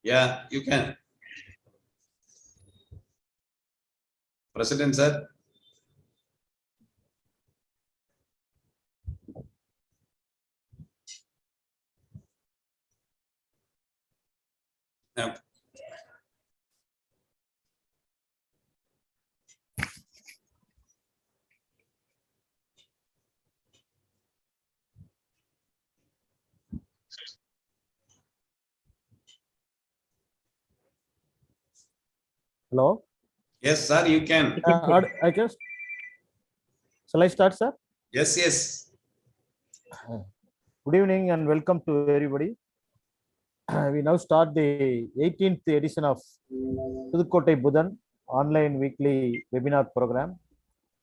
Yeah, you can. President, sir. Yeah. Hello? Yes, sir, you can. I guess. Shall I start, sir? Yes, yes. Good evening and welcome to everybody. We now start the 18th edition of Pudukkottai Budan online weekly webinar program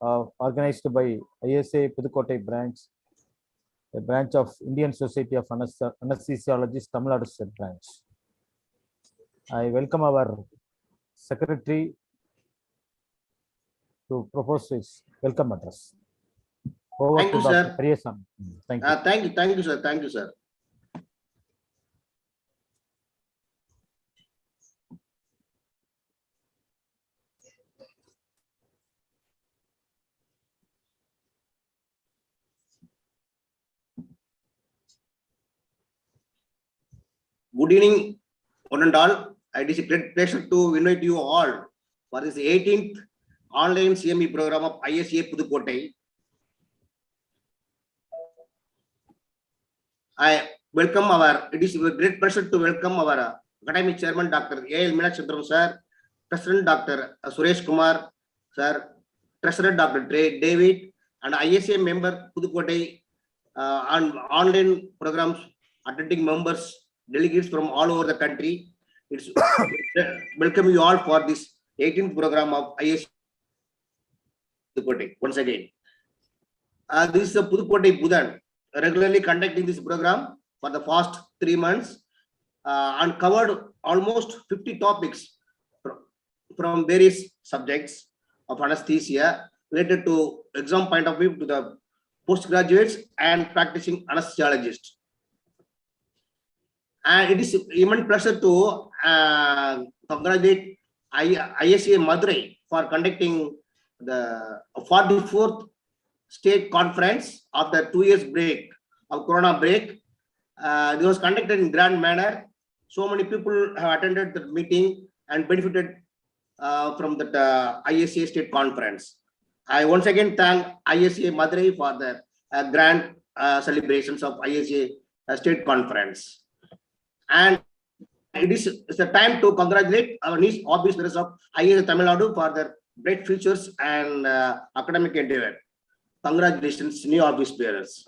organized by ISA Pudukkottai branch, a branch of Indian Society of Anesthesiologists, Tamil Nadu State branch. I welcome our secretary to propose his welcome address. Over Thank to you, Dr. sir. Periyasan. Thank you. Thank you, sir. Thank you, sir. Good evening, one and all. It is a great pleasure to invite you all for this 18th online CME program of ISA Pudukkottai. It is a great pleasure to welcome our academic chairman, Dr. A.L. Meenakshantram, sir, President Dr. Suresh Kumar, sir, Treasurer Dr. David, and ISA member Pudukkottai and online programs attending members, delegates from all over the country. It's welcome you all for this 18th program of ISA Pudukkottai once again. This is the Pudukkottai Budan, regularly conducting this program for the past 3 months and covered almost 50 topics from various subjects of anesthesia related to exam point of view to the postgraduates and practicing anesthesiologists. And it is immense pleasure to congratulate ISA Madurai for conducting the 44th state conference after 2 years break of Corona break. It was conducted in grand manner. So many people have attended the meeting and benefited from the ISA state conference. I once again thank ISA Madurai for the grand celebrations of ISA state conference. And it's the time to congratulate our niece office bearers of ISA Tamil Nadu for their bright futures and academic endeavor. Congratulations, new office bearers.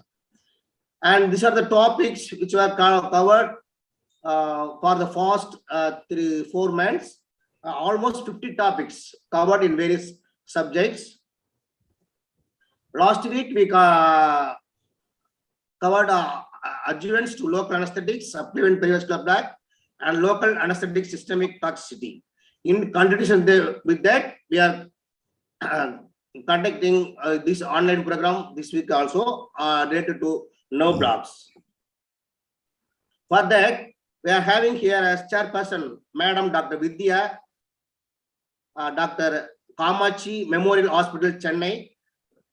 And these are the topics which were covered for the first 3-4 months. Almost 50 topics covered in various subjects. Last week we covered adjuvants to local anesthetics, supplement perivascular block, and local anesthetic systemic toxicity. In continuation with that, we are conducting this online program this week also related to nerve blocks. For that, we are having here as chairperson, Madam Dr. Vidya, Dr. Kamachi Memorial Hospital, Chennai.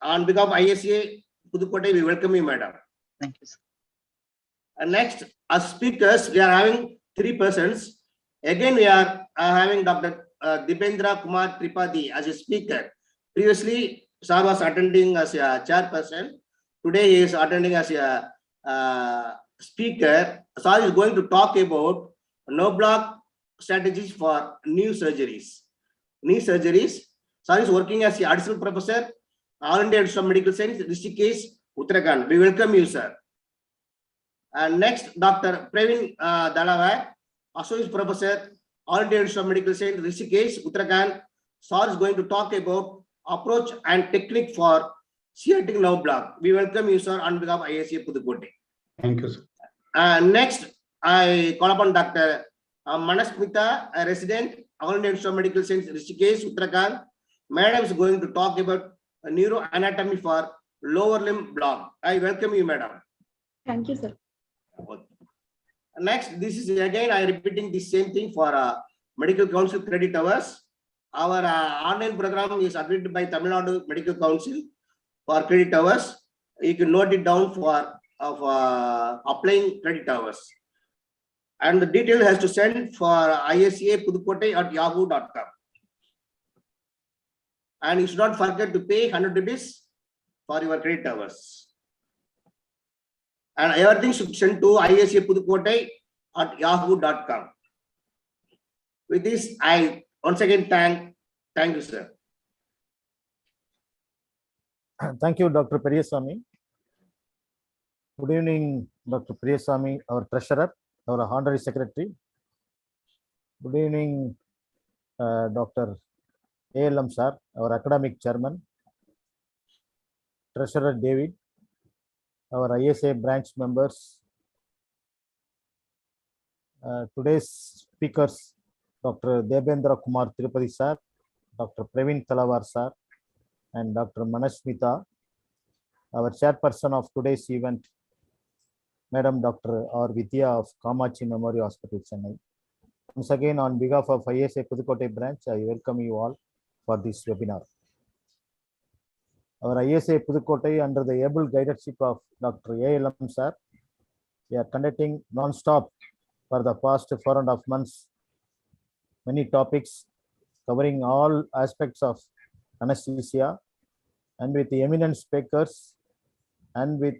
On behalf of ISA Pudukkottai, we welcome you, Madam. Thank you, sir. And next, as speakers, we are having 3 persons. Again, we are having Dr. Dibendra Kumar Tripathi as a speaker. Previously, sir was attending as a chairperson. Today, he is attending as a speaker. Sir is going to talk about nerve block strategies for knee surgeries. Sir is working as an additional professor, All India Institute of Medical Science, Rishikesh, Uttarakhand. We welcome you, sir. And next, Dr. Praveen Talbot, Associate Professor, All India Institute of Medical Science, Rishikesh, Uttarakhand. Sir is going to talk about approach and technique for sciatic nerve block. We welcome you, sir, on behalf of ISA Pudukkottai. Thank you, sir. Next, I call upon Dr. Manasmita, a resident, All India Institute of Medical Science, Rishikesh, Uttarakhand. Madam is going to talk about neuroanatomy for lower limb block. I welcome you, madam. Thank you, sir. Next, this is again, I repeating the same thing for Medical Council credit hours. Our online program is agreed by Tamil Nadu Medical Council for credit hours. You can note it down for applying credit hours. And the detail has to send for ISA Pudukkottai at yahoo.com. And you should not forget to pay 100 rupees for your credit hours. And everything should send to ISA Pudukkottai at yahoo.com. With this, I once again thank you, sir. Thank you, Dr. Periyasamy. Good evening, Dr. Periyasamy, our treasurer, our honorary secretary. Good evening, Dr. ALM sir, our academic chairman. Treasurer David, our ISA branch members. Today's speakers, Dr. Debendra Kumar Tirupati sir, Dr. Praveen Talbot sir, and Dr. Manasmita. Our chairperson of today's event, Madam Dr. R. Vidya of Kamachi Memorial Hospital, Chennai. Once again, on behalf of ISA Pudukkottai branch, I welcome you all for this webinar. Our ISA Pudukkottai, under the able guidership of Dr. ALM sir, we are conducting non-stop for the past 4.5 months many topics covering all aspects of anesthesia, and with the eminent speakers and with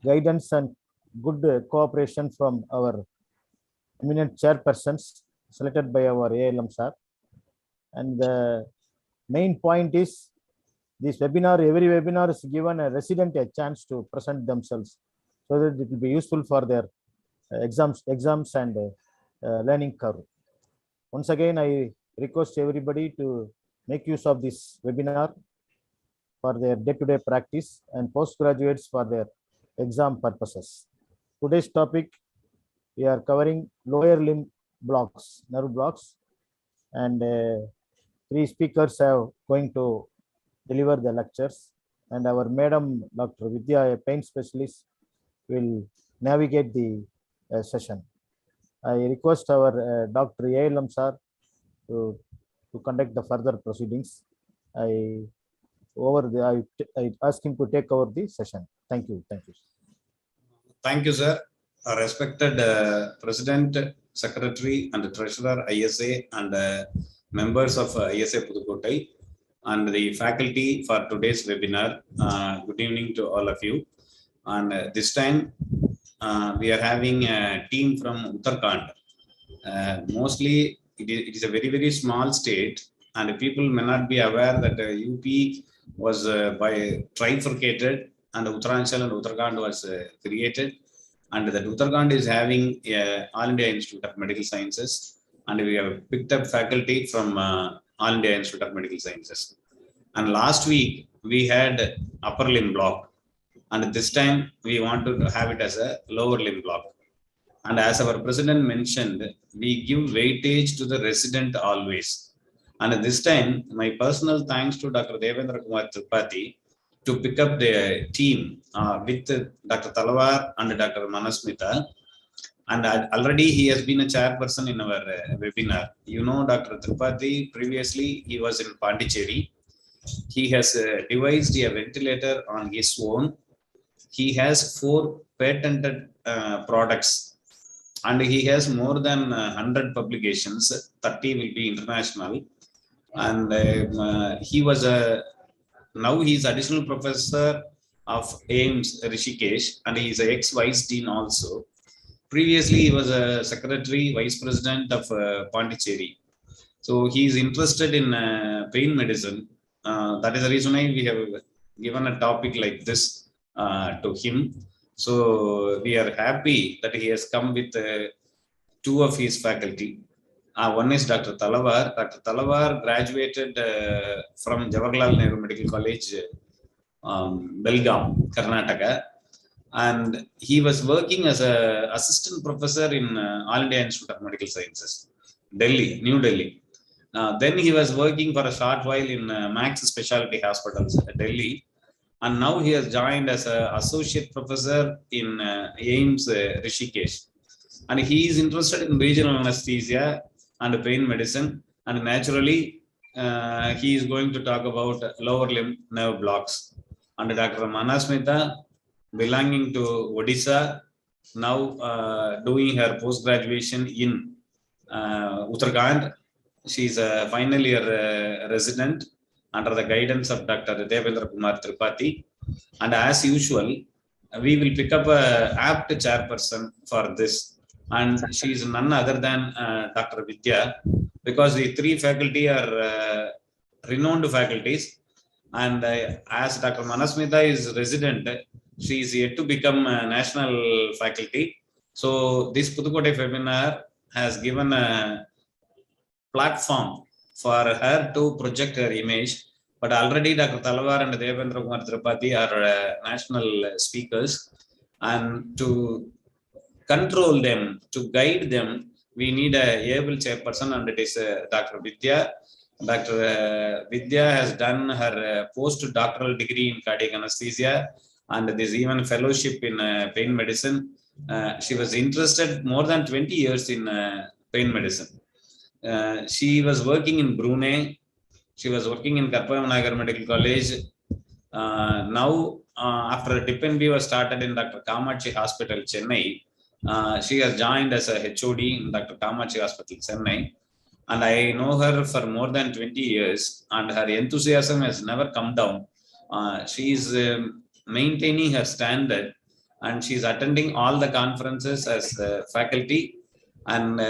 guidance and good cooperation from our eminent chairpersons selected by our ALM sir. And the main point is this webinar, every webinar is given a resident a chance to present themselves so that it will be useful for their exams and learning curve. Once again, I request everybody to make use of this webinar for their day-to-day practice and postgraduates for their exam purposes. Today's topic, we are covering lower limb blocks, nerve blocks, and 3 speakers are going to deliver the lectures, and our Madam Dr. Vidya, a pain specialist, will navigate the session. I request our Dr. ALM sir to conduct the further proceedings. I ask him to take over the session. Thank you. Thank you. Thank you, sir. Respected President, Secretary, and Treasurer ISA, and members of ISA Pudukkottai, and the faculty for today's webinar. Good evening to all of you. And this time, we are having a team from Uttarakhand. Mostly, it is a very, very small state, and people may not be aware that UP was trifurcated, and Uttaranchal and Uttarakhand was created, and that Uttarakhand is having All India Institute of Medical Sciences, and we have picked up faculty from All India Institute of Medical Sciences. And last week, we had upper limb block, and this time we want to have it as a lower limb block. And as our president mentioned, we give weightage to the resident always. And this time, my personal thanks to Dr. Debendra Kumar Tirupati to pick up the team with Dr. Talwar and Dr. Manasmita. And already he has been a chairperson in our webinar. You know, Dr. Tirupati, previously he was in Pondicherry. He has devised a ventilator on his own. He has 4 patented products, and he has more than 100 publications. 30 will be international. And he was now he is additional professor of AIMS Rishikesh, and he is an ex-vice dean also. Previously, he was a secretary, vice president of Pondicherry. So he is interested in pain medicine. That is the reason why we have given a topic like this to him. So we are happy that he has come with 2 of his faculty. One is Dr. Talwar. Dr. Talwar graduated from Jawaharlal Nehru Medical College, Belgaum, Karnataka. And he was working as an assistant professor in All India Institute of Medical Sciences, Delhi, New Delhi. Then he was working for a short while in Max Specialty Hospitals, Delhi. And now he has joined as an associate professor in AIMS Rishikesh. and he is interested in regional anesthesia and pain medicine, and naturally he is going to talk about lower limb nerve blocks. And Dr. Manasmita, belonging to Odisha, now doing her post graduation in Uttarakhand. She is a final year resident under the guidance of Dr. Devendra Kumar Tripathi. And as usual, we will pick up a apt chairperson for this, and she is none other than Dr. Vidya, because the three faculty are renowned faculties, and as Dr. Manasmita is resident, she is yet to become a national faculty. So this Pudukkottai webinar has given a platform for her to project her image. But already Dr. Talwar and Devendra Kumar Tripathi are national speakers, and to control them, to guide them, we need a able chairperson, and it is Dr. Vidya. Dr. Vidya has done her postdoctoral degree in cardiac anesthesia, and there's even fellowship in pain medicine. She was interested more than 20 years in pain medicine. She was working in Brunei. She was working in Karpayamnagar Medical College. Now, after Dippenby was started in Dr. Kamachi Hospital, Chennai, she has joined as a HOD in Dr. Kamachi Hospital, Chennai. And I know her for more than 20 years, and her enthusiasm has never come down. She is maintaining her standard, and she is attending all the conferences as faculty. And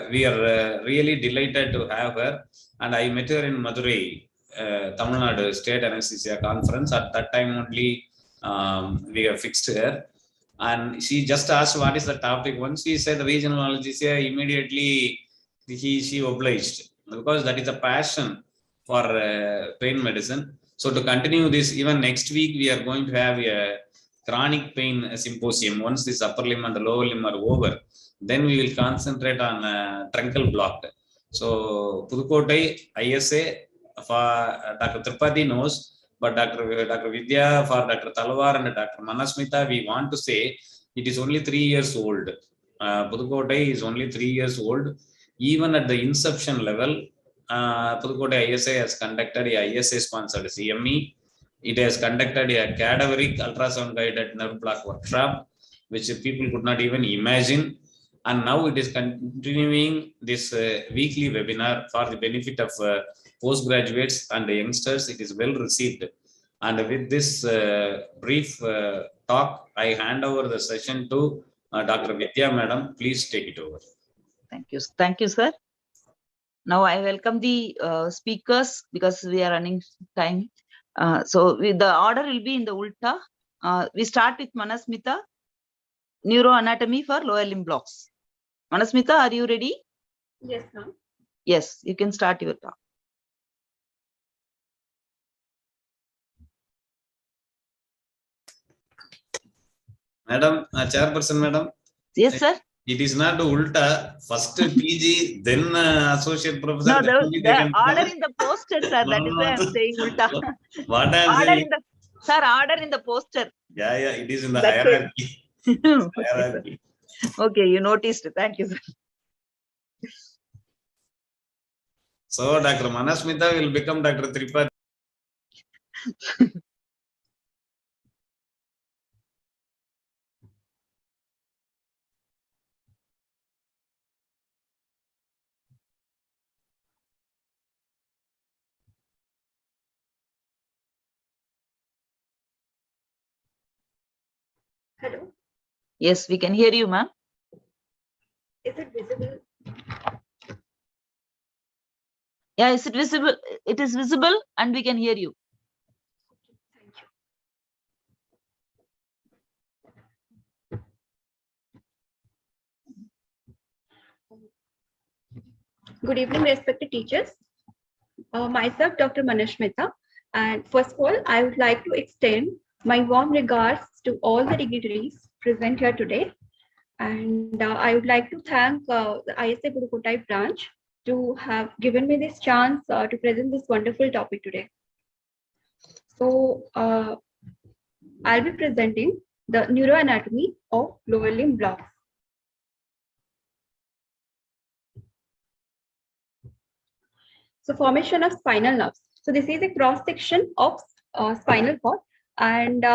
we are really delighted to have her. And I met her in Madurai, Tamil Nadu State Anesthesia Conference. At that time only we have fixed her. And she just asked what is the topic. Once she said regional anesthesia, immediately she obliged, because that is a passion for pain medicine. So to continue this, even next week we are going to have a chronic pain symposium. Once this upper limb and the lower limb are over, then we will concentrate on truncal block. So Pudukkottai ISA for Dr. Tripathi knows, but Dr. Vidya, for Dr. Talwar and Dr. Manasmita, we want to say it is only 3 years old. Pudukkottai is only 3 years old. Even at the inception level, Pudukkottai ISA has conducted a ISA sponsored CME. It has conducted a cadaveric ultrasound guided nerve block workshop, which people could not even imagine. And now it is continuing this weekly webinar for the benefit of postgraduates and youngsters. It is well received. And with this brief talk, I hand over the session to Dr. Vidya Madam. Please take it over. Thank you, sir. Now I welcome the speakers, because we are running time. So the order will be in the ulta. We start with Manasmita, neuroanatomy for lower limb blocks. Manasmita, are you ready? Yes, ma'am. Yes, you can start your talk. Madam, chairperson, madam. Yes, sir. It is not ulta. First PG, then associate professor. No, the order in the poster, sir. That is why I'm saying ulta. What I am order saying? in the, sir, order in the poster. Yeah, it is in the That's hierarchy. Okay, Hierarchy. okay, you noticed. Thank you, sir. So Dr. Manasmita will become Dr. Tripathi. Hello. Yes, we can hear you, ma'am. Is it visible? Yeah, is it visible? It is visible and we can hear you. Thank you. Good evening, respected teachers. Myself, Dr. Manasmita, and first of all, I would like to extend my warm regards to all the dignitaries present here today. And I would like to thank the ISA Pudukkottai branch to have given me this chance to present this wonderful topic today. So I'll be presenting the neuroanatomy of lower limb blocks. So formation of spinal nerves. So this is a cross section of spinal cord, and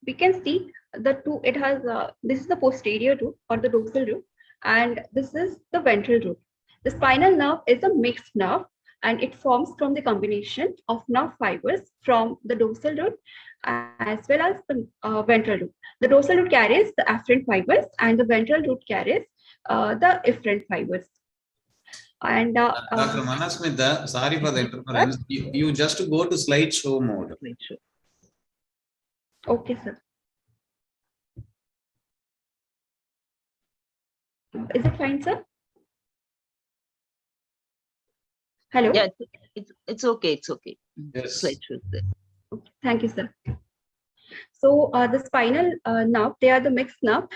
we can see the two. It has this is the posterior root or the dorsal root, and this is the ventral root. The spinal nerve is a mixed nerve, and it forms from the combination of nerve fibers from the dorsal root as well as the ventral root. The dorsal root carries the afferent fibers, and the ventral root carries the efferent fibers. And Dr. Manasmitha, sorry for the interference. You just go to slideshow mode. Okay, sir. Is it fine, sir? Hello? Yeah, it's okay. It's okay. Yes. Slideshow is there. Okay, thank you, sir. So the spinal nerve, they are the mixed nerve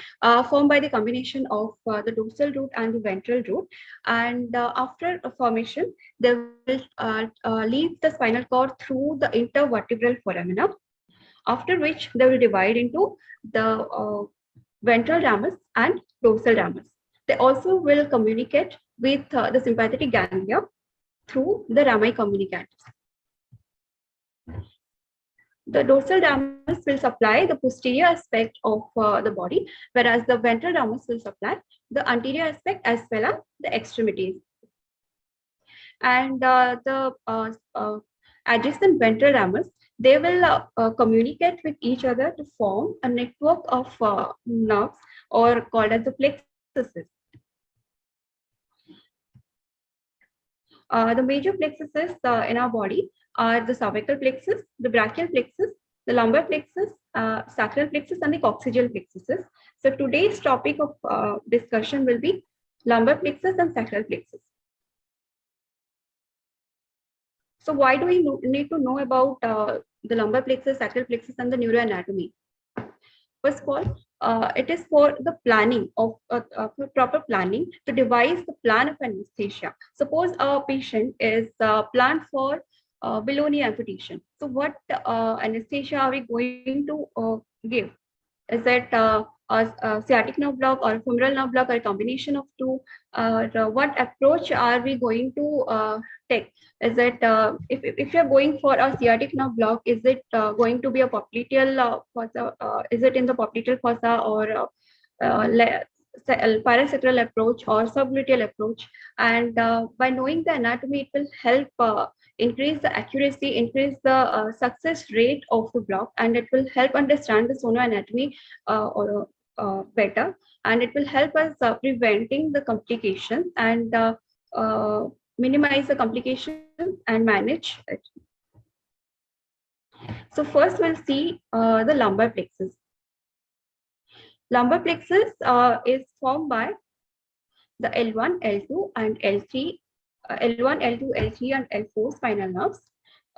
formed by the combination of the dorsal root and the ventral root. And after a formation, they will leave the spinal cord through the intervertebral foramina, after which they will divide into the ventral ramus and dorsal ramus. They also will communicate with the sympathetic ganglia through the rami communicants. The dorsal ramus will supply the posterior aspect of the body, whereas the ventral ramus will supply the anterior aspect as well as the extremities. And the adjacent ventral ramus, they will communicate with each other to form a network of nerves, or called as the plexuses. The major plexuses in our body are the cervical plexus, the brachial plexus, the lumbar plexus, sacral plexus, and the coccygeal plexuses. So today's topic of discussion will be lumbar plexus and sacral plexus. So why do we need to know about the lumbar plexus, sacral plexus, and the neuroanatomy? First of all, it is for the planning of proper planning to devise the plan of anesthesia. Suppose a patient is planned for below knee amputation. So what anesthesia are we going to give? Is it a sciatic nerve block or femoral nerve block, or a combination of two? What approach are we going to take? Is it if you're going for a sciatic nerve block, is it going to be a popliteal fossa? Is it in the popliteal fossa, or parasacral approach or subgluteal approach? And by knowing the anatomy, it will help increase the accuracy, increase the success rate of the block, and it will help understand the sonoanatomy better, and it will help us preventing the complications and minimize the complications and manage it. So first we'll see the lumbar plexus. Lumbar plexus is formed by the L1, L2, and L3, L1, L2, L3, and L4 spinal nerves.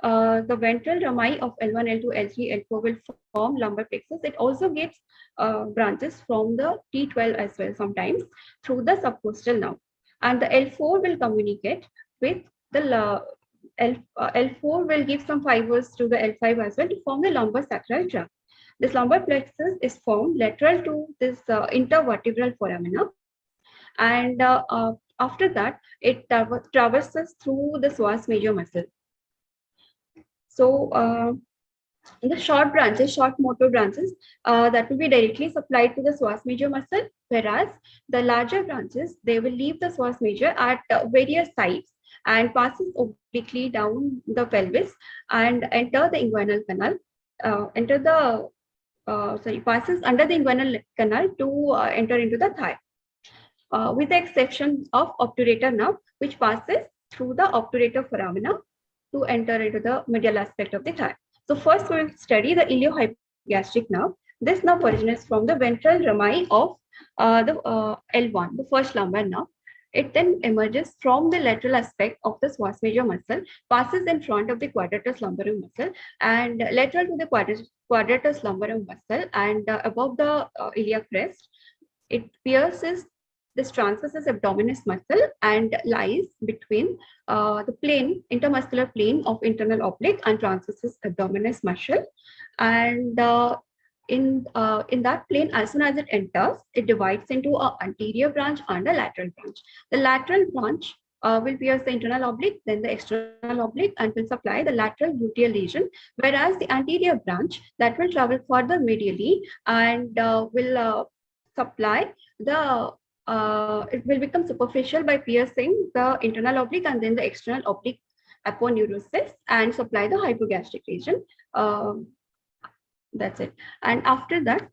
The ventral rami of L1, L2, L3, L4 will form lumbar plexus. It also gets branches from the T12 as well sometimes through the subcostal nerve. And the L4 will communicate with the L4 will give some fibers to the L5 as well to form the lumbar sacral tract. This lumbar plexus is formed lateral to this intervertebral foramina, and after that it traverses through the psoas major muscle. So in the short branches, short motor branches, that will be directly supplied to the psoas major muscle, whereas the larger branches, they will leave the psoas major at various sides and passes obliquely down the pelvis and enter the inguinal canal, passes under the inguinal canal to enter into the thigh, with the exception of obturator nerve, which passes through the obturator foramina to enter into the medial aspect of the thigh. So first we will study the iliohypogastric nerve. This nerve originates from the ventral rami of the L1, the first lumbar nerve. It then emerges from the lateral aspect of the psoas major muscle, passes in front of the quadratus lumborum muscle, and lateral to the quadratus lumborum muscle, and above the iliac crest. It pierces this transversus abdominis muscle and lies between the plane, intermuscular plane of internal oblique and transversus abdominis muscle. And in that plane, as soon as it enters, it divides into an anterior branch and a lateral branch. The lateral branch will pierce the internal oblique, then the external oblique, and will supply the lateral gluteal region, whereas the anterior branch that will travel further medially and will supply the it will become superficial by piercing the internal oblique and then the external oblique aponeurosis and supply the hypogastric region. That's it. And after that,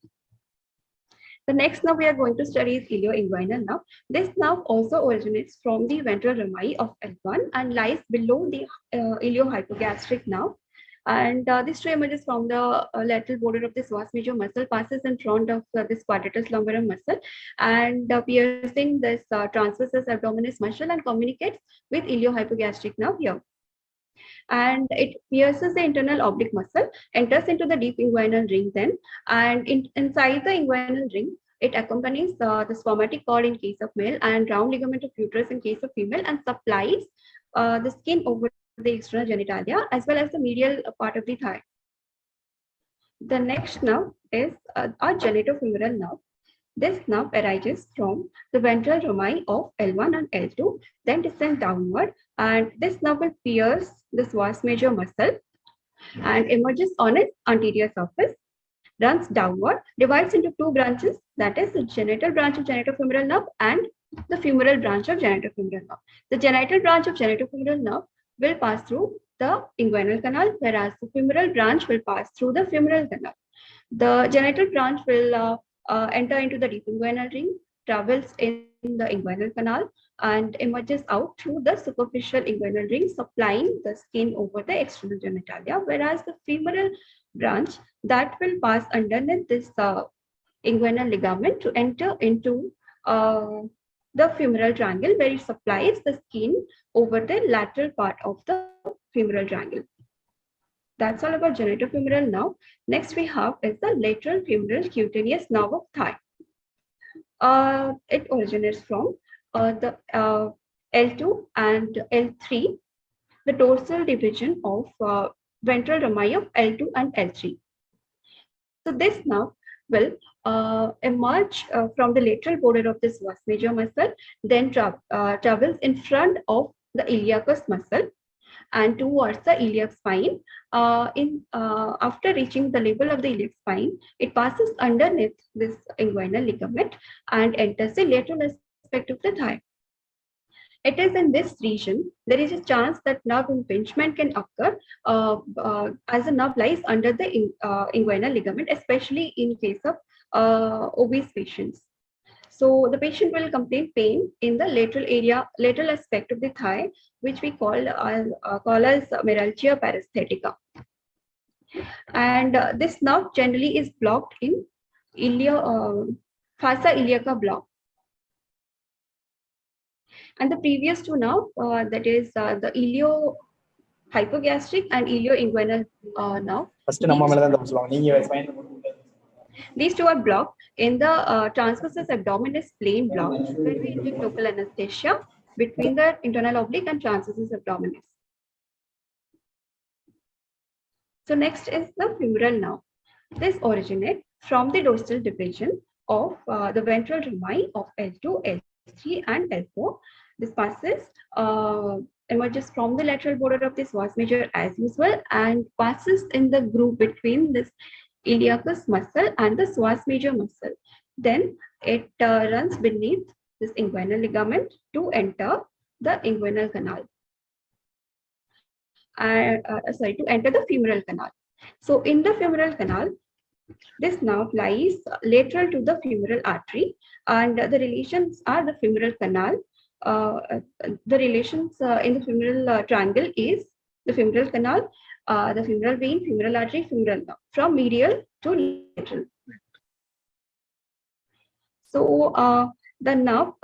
the next nerve we are going to study is ilioinguinal nerve. This nerve also originates from the ventral rami of L1 and lies below the iliohypogastric nerve. And this tray emerges from the lateral border of this vas major muscle, passes in front of this quadratus lumborum muscle, and piercing this transversus abdominis muscle and communicates with iliohypogastric nerve here. And it pierces the internal oblique muscle, enters into the deep inguinal ring then, and inside the inguinal ring, it accompanies the spermatic cord in case of male and round ligament of uterus in case of female, and supplies the skin over the external genitalia as well as the medial part of the thigh. The next nerve is a genitofemoral nerve. This nerve arises from the ventral rami of L1 and L2, then descends downward, and this nerve will pierce this vas major muscle and emerges on its anterior surface, runs downward, divides into two branches, that is the genital branch of genitofemoral nerve and the femoral branch of genitofemoral nerve. The genital branch of genitofemoral nerve will pass through the inguinal canal, whereas the femoral branch will pass through the femoral canal. The genital branch will enter into the deep inguinal ring, travels in the inguinal canal, and emerges out through the superficial inguinal ring, supplying the skin over the external genitalia, whereas the femoral branch that will pass underneath this inguinal ligament to enter into the femoral triangle, where it supplies the skin over the lateral part of the femoral triangle. That's all about genitofemoral nerve. Next we have is the lateral femoral cutaneous nerve of thigh. It originates from the L2 and L3, the dorsal division of ventral rami of L2 and L3. So this nerve will emerge from the lateral border of this vas major muscle, then travels in front of the iliacus muscle and towards the iliac spine. After reaching the level of the iliac spine, it passes underneath this inguinal ligament and enters the lateral aspect of the thigh. It is in this region there is a chance that nerve impingement can occur as the nerve lies under the inguinal ligament, especially in case of obese patients. So the patient will complain pain in the lateral aspect of the thigh, which we call as meralgia paresthetica. And this nerve generally is blocked in fossa iliaca block. And the previous two nerve, that is the ilio-hypogastric and ilio-inguinal nerve. These two are blocked in the transversus abdominis plane block, where we inject local anesthesia between the internal oblique and transversus abdominis. So next is the femoral nerve. This originates from the dorsal division of the ventral rami of L2, L3, and L4. This passes, emerges from the lateral border of this vas major as usual and passes in the groove between this iliacus muscle and the vas major muscle. Then it runs beneath this inguinal ligament to enter the inguinal canal. To enter the femoral canal. So in the femoral canal, this nerve lies lateral to the femoral artery, and the relations are the femoral canal. The relations in the femoral triangle is the femoral canal, the femoral vein, femoral artery, femoral nerve, from medial to lateral. So the nerve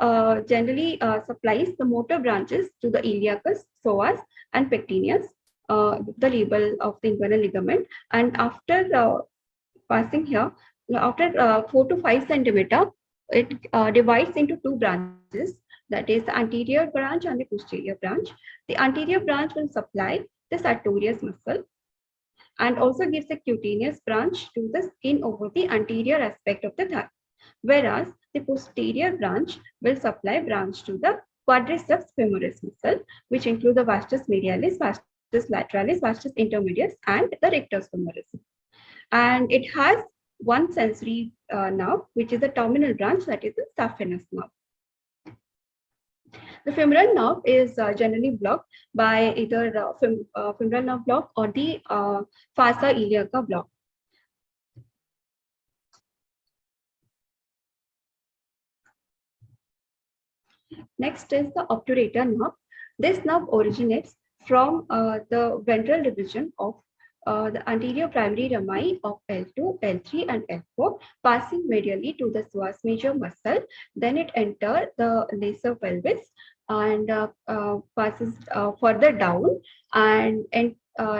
generally supplies the motor branches to the iliacus, psoas, and pectineus, the label of the inguinal ligament. And after passing here, after 4 to 5 centimeter, it divides into two branches, that is the anterior branch and the posterior branch. The anterior branch will supply the sartorius muscle and also gives a cutaneous branch to the skin over the anterior aspect of the thigh, whereas the posterior branch will supply branch to the quadriceps femoris muscle, which include the vastus medialis, vastus lateralis, vastus intermedius, and the rectus femoris. And it has one sensory nerve, which is the terminal branch, that is the saphenous nerve. The femoral nerve is generally blocked by either femoral nerve block or the fossa iliaca block. Next is the obturator nerve. This nerve originates from the ventral division of the anterior primary rami of L2, L3, and L4, passing medially to the psoas major muscle. Then it enters the lesser pelvis and passes further down and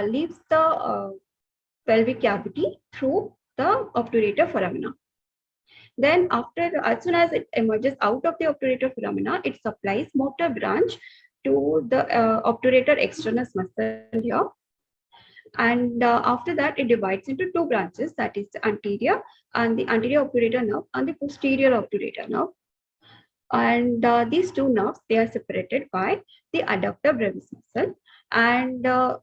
leaves the pelvic cavity through the obturator foramina. Then as soon as it emerges out of the obturator foramina, it supplies motor branch to the obturator externus muscle here. And after that, it divides into two branches, that is the anterior and the anterior obturator nerve and the posterior obturator nerve. And these two nerves, they are separated by the adductor brevis muscle. And the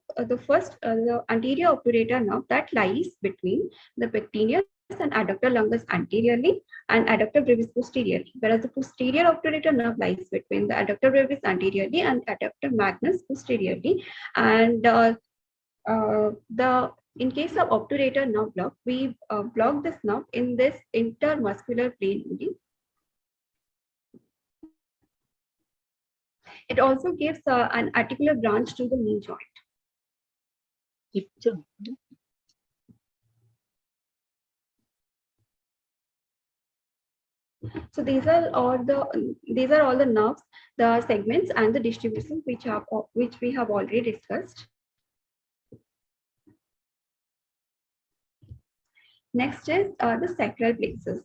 anterior obturator nerve that lies between the pectineus and adductor longus anteriorly and adductor brevis posteriorly, whereas the posterior obturator nerve lies between the adductor brevis anteriorly and adductor magnus posteriorly. And in case of obturator nerve block, we block this nerve in this intermuscular plane only. It also gives an articular branch to the knee joint. So these are all the nerves, the segments, and the distributions which we have already discussed. Next is the sacral plexus.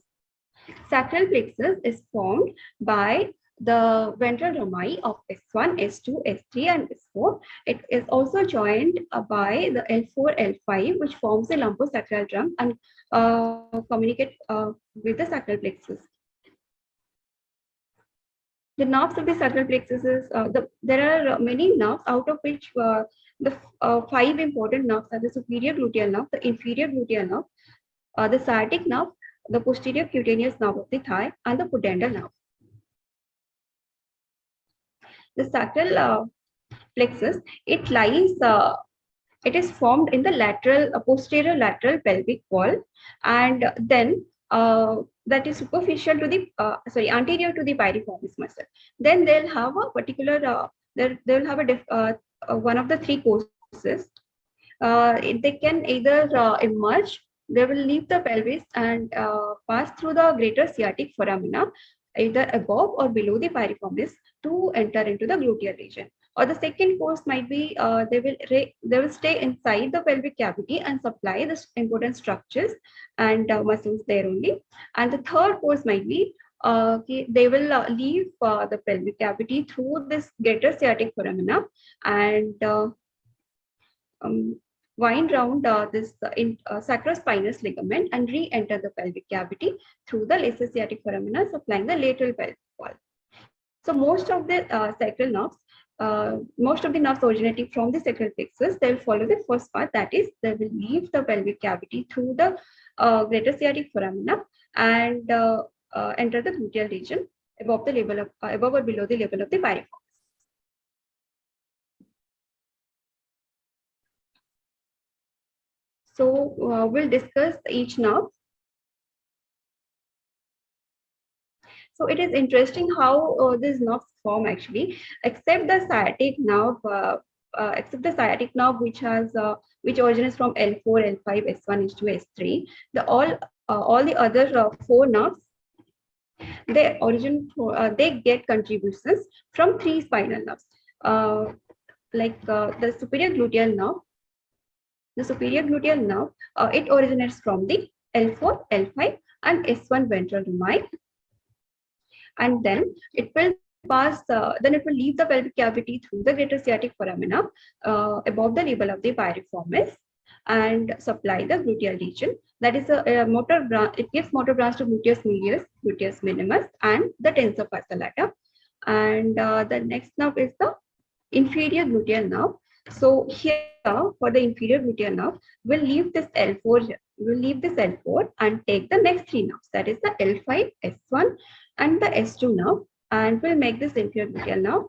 Sacral plexus is formed by the ventral rami of S1, S2, S3, and S4. It is also joined by the L4, L5, which forms the lumbosacral trunk and communicate with the sacral plexus. The nerves of the sacral plexus is, there are many nerves, out of which the 5 important nerves are the superior gluteal nerve, the inferior gluteal nerve, the sciatic nerve, the posterior cutaneous nerve of the thigh, and the pudendal nerve. The sacral plexus, it lies, it is formed in the posterior lateral pelvic wall, and then that is superficial to the anterior to the piriformis muscle. Then they'll have a particular they'll have a one of the 3 courses. They can either emerge, they will leave the pelvis and pass through the greater sciatic foramina, either above or below the piriformis, to enter into the gluteal region. Or the second course might be they will stay inside the pelvic cavity and supply the important structures and muscles there only. And the third course might be they will leave the pelvic cavity through this greater sciatic foramina and wind round this sacrospinous ligament and re-enter the pelvic cavity through the lesser sciatic foramina, supplying the lateral pelvic wall. So most of the sacral nerves, most of the nerves originating from the sacral plexus, they will follow the first path, that is, they will leave the pelvic cavity through the greater sciatic foramina and enter the gluteal region above or below the level of the piriformis. So we'll discuss each nerve. So it is interesting how these nerves form actually, except the sciatic nerve, which originates from L4, L5, S1, S2, S3. All the other 4 nerves, they get contributions from 3 spinal nerves, like the superior gluteal nerve. The superior gluteal nerve, it originates from the L4, L5, and S1 ventral rami. And then it will pass, then it will leave the pelvic cavity through the greater sciatic foramina above the level of the piriformis and supply the gluteal region. That is a motor branch. It gives motor branch to gluteus medius, gluteus minimus, and the tensor fascia lata. And the next nerve is the inferior gluteal nerve. So here for the inferior gluteal nerve, we'll leave this L4 here. We'll leave this L4 and take the next three nerves, that is the L5, S1 and the S2 nerve, and we'll make this inferior gluteal nerve.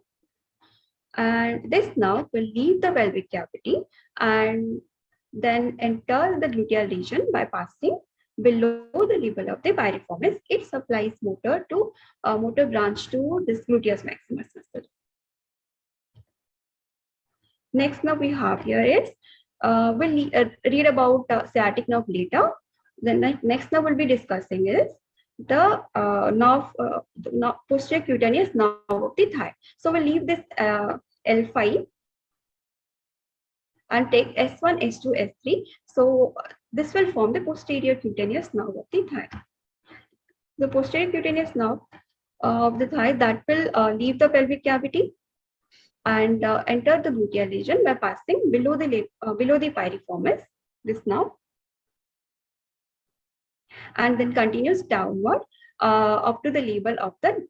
And this nerve will leave the pelvic cavity and then enter the gluteal region by passing below the level of the piriformis. It supplies motor branch to this gluteus maximus muscle. Next nerve we have here is, we'll read about sciatic nerve later. The next nerve we'll be discussing is the posterior cutaneous nerve of the thigh. So we'll leave this L5 and take S1, S2, S3. So this will form the posterior cutaneous nerve of the thigh. The posterior cutaneous nerve of the thigh that will leave the pelvic cavity and enter the gluteal region by passing below the piriformis, this nerve, and then continues downward up to the level of the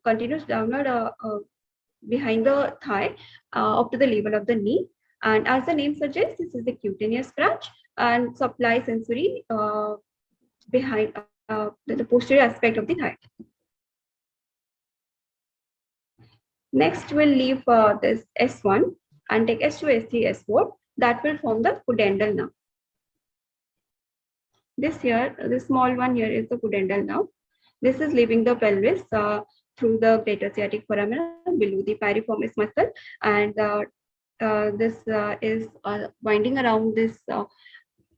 behind the thigh up to the level of the knee. And as the name suggests, this is the cutaneous branch and supply sensory behind the posterior aspect of the thigh. Next, we'll leave this S1 and take S2, S3, S4. That will form the pudendal nerve. This small one here is the pudendal nerve. This is leaving the pelvis through the greater sciatic foramina below the piriformis muscle, and this is winding around this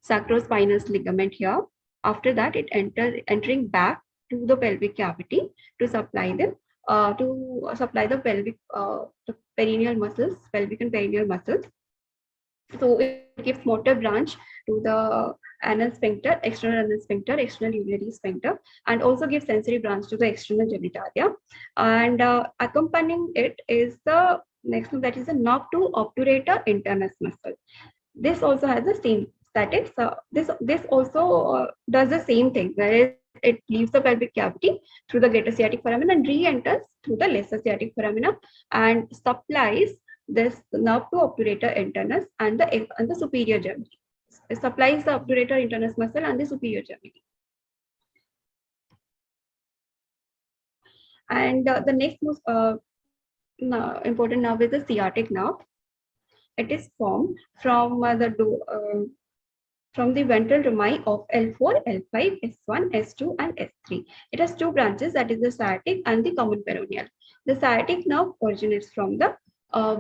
sacrospinous ligament here. After that, it entering back to the pelvic cavity to supply the pelvic the perineal muscles, pelvic and perineal muscles. So it gives motor branch to the anal sphincter, external anal sphincter, external urinary sphincter, and also gives sensory branch to the external genitalia. And accompanying it is the next one, that is the nerve to obturator internus muscle. This also has the same statics. This also does the same thing, whereas it leaves the pelvic cavity through the greater sciatic foramina and re-enters through the lesser sciatic foramina and supplies this nerve to obturator internus and the superior germity. It supplies the obturator internus muscle and the superior germity. And the next most important nerve is the sciatic nerve. It is formed from the ventral rami of L4, L5, S1, S2, and S3. It has two branches, that is the sciatic and the common peroneal. The sciatic nerve originates from the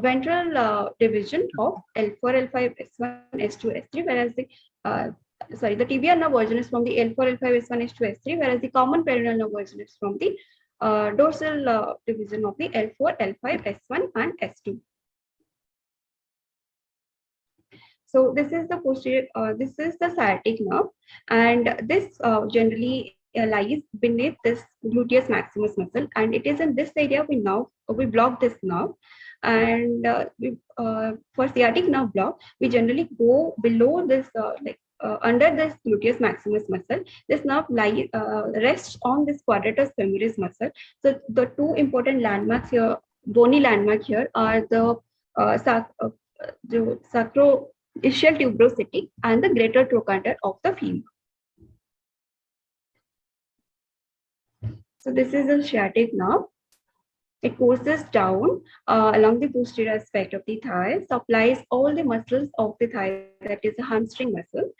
ventral division of L4, L5, S1, S2, S3, whereas the tibial nerve originates from the L4, L5, S1, S2, S3, whereas the common peroneal nerve originates from the dorsal division of the L4, L5, S1, and S2. So this is the posterior, this is the sciatic nerve, and this generally lies beneath this gluteus maximus muscle, and it is in this area we block this nerve. And for sciatic nerve block, we generally go below this under this gluteus maximus muscle. This nerve rests on this quadratus femoris muscle. So the two important landmarks here, bony landmark here, are the sacroischial tuberosity and the greater trochanter of the femur. So this is a sciatic nerve. It courses down along the posterior aspect of the thigh, supplies all the muscles of the thigh, that is the hamstring muscle.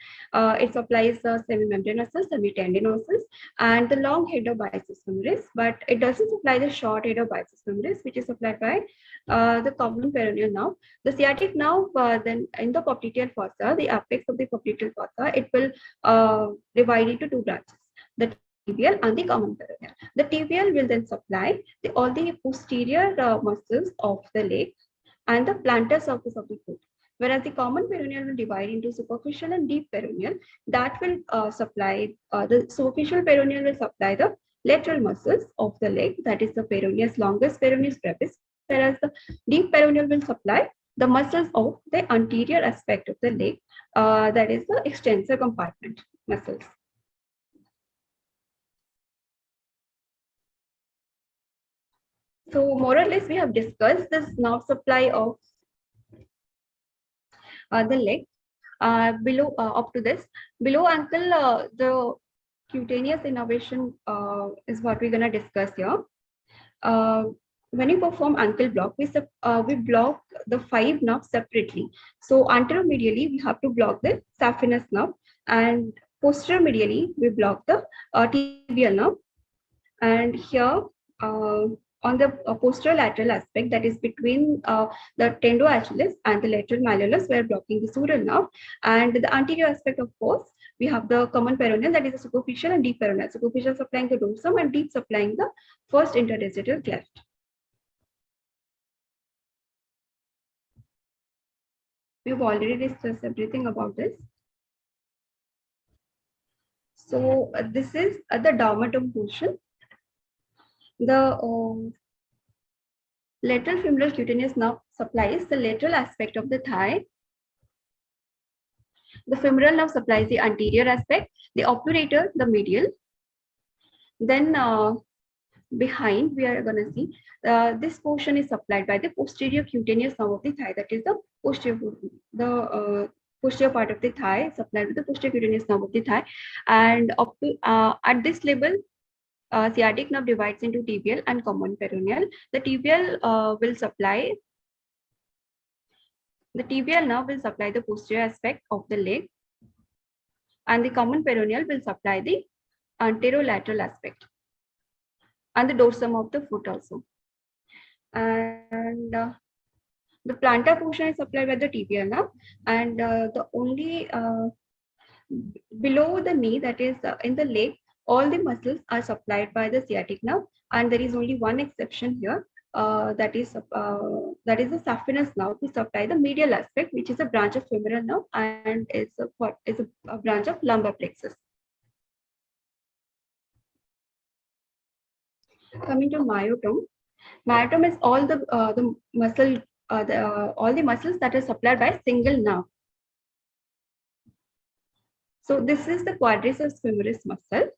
It supplies the semimembranous, semitendinosus, and the long head of biceps femoris, but it doesn't supply the short head of biceps femoris, which is supplied by the common peroneal nerve. The sciatic nerve, then in the popliteal fossa, the apex of the popliteal fossa, it will divide into two branches, the tibial and the common peroneal. The tibial will then supply all the posterior muscles of the leg and the plantar surface of the foot, whereas the common peroneal will divide into superficial and deep peroneal. That will supply the superficial peroneal will supply the lateral muscles of the leg, that is the peroneus longus, peroneus brevis, whereas the deep peroneal will supply the muscles of the anterior aspect of the leg, that is the extensor compartment muscles. So more or less we have discussed this nerve supply of the leg. Below up to this, below ankle, the cutaneous innervation is what we're going to discuss here. When you perform ankle block, we block the 5 nerves separately. So anteromedially, we have to block the saphenous nerve, and posteromedially, we block the tibial nerve. And here, on the posterolateral aspect, that is between the tendoachilles and the lateral malleolus, we are blocking the sural nerve. And the anterior aspect, of course, we have the common peroneal, that is the superficial and deep peroneal. Superficial supplying the dorsum and deep supplying the first interdigital cleft. We've already discussed everything about this. So this is the dermatome portion. The lateral femoral cutaneous nerve supplies the lateral aspect of the thigh. The femoral nerve supplies the anterior aspect, the obturator, the medial. Then behind, we are going to see this portion is supplied by the posterior cutaneous nerve of the thigh. That is the posterior part of the thigh supplied with the posterior cutaneous nerve of the thigh. And up to, at this level, sciatic nerve divides into tibial and common peroneal. The tibial will supply. The tibial nerve will supply the posterior aspect of the leg, and the common peroneal will supply the anterolateral aspect and the dorsum of the foot also. And the plantar portion is supplied by the tibial nerve, and the only below the knee, that is in the leg, all the muscles are supplied by the sciatic nerve, and there is only one exception here. That is the saphenous nerve to supply the medial aspect, which is a branch of femoral nerve and is a branch of lumbar plexus. Coming to myotome, myotome is all the muscle, all the muscles that are supplied by a single nerve. So this is the quadriceps femoris muscle,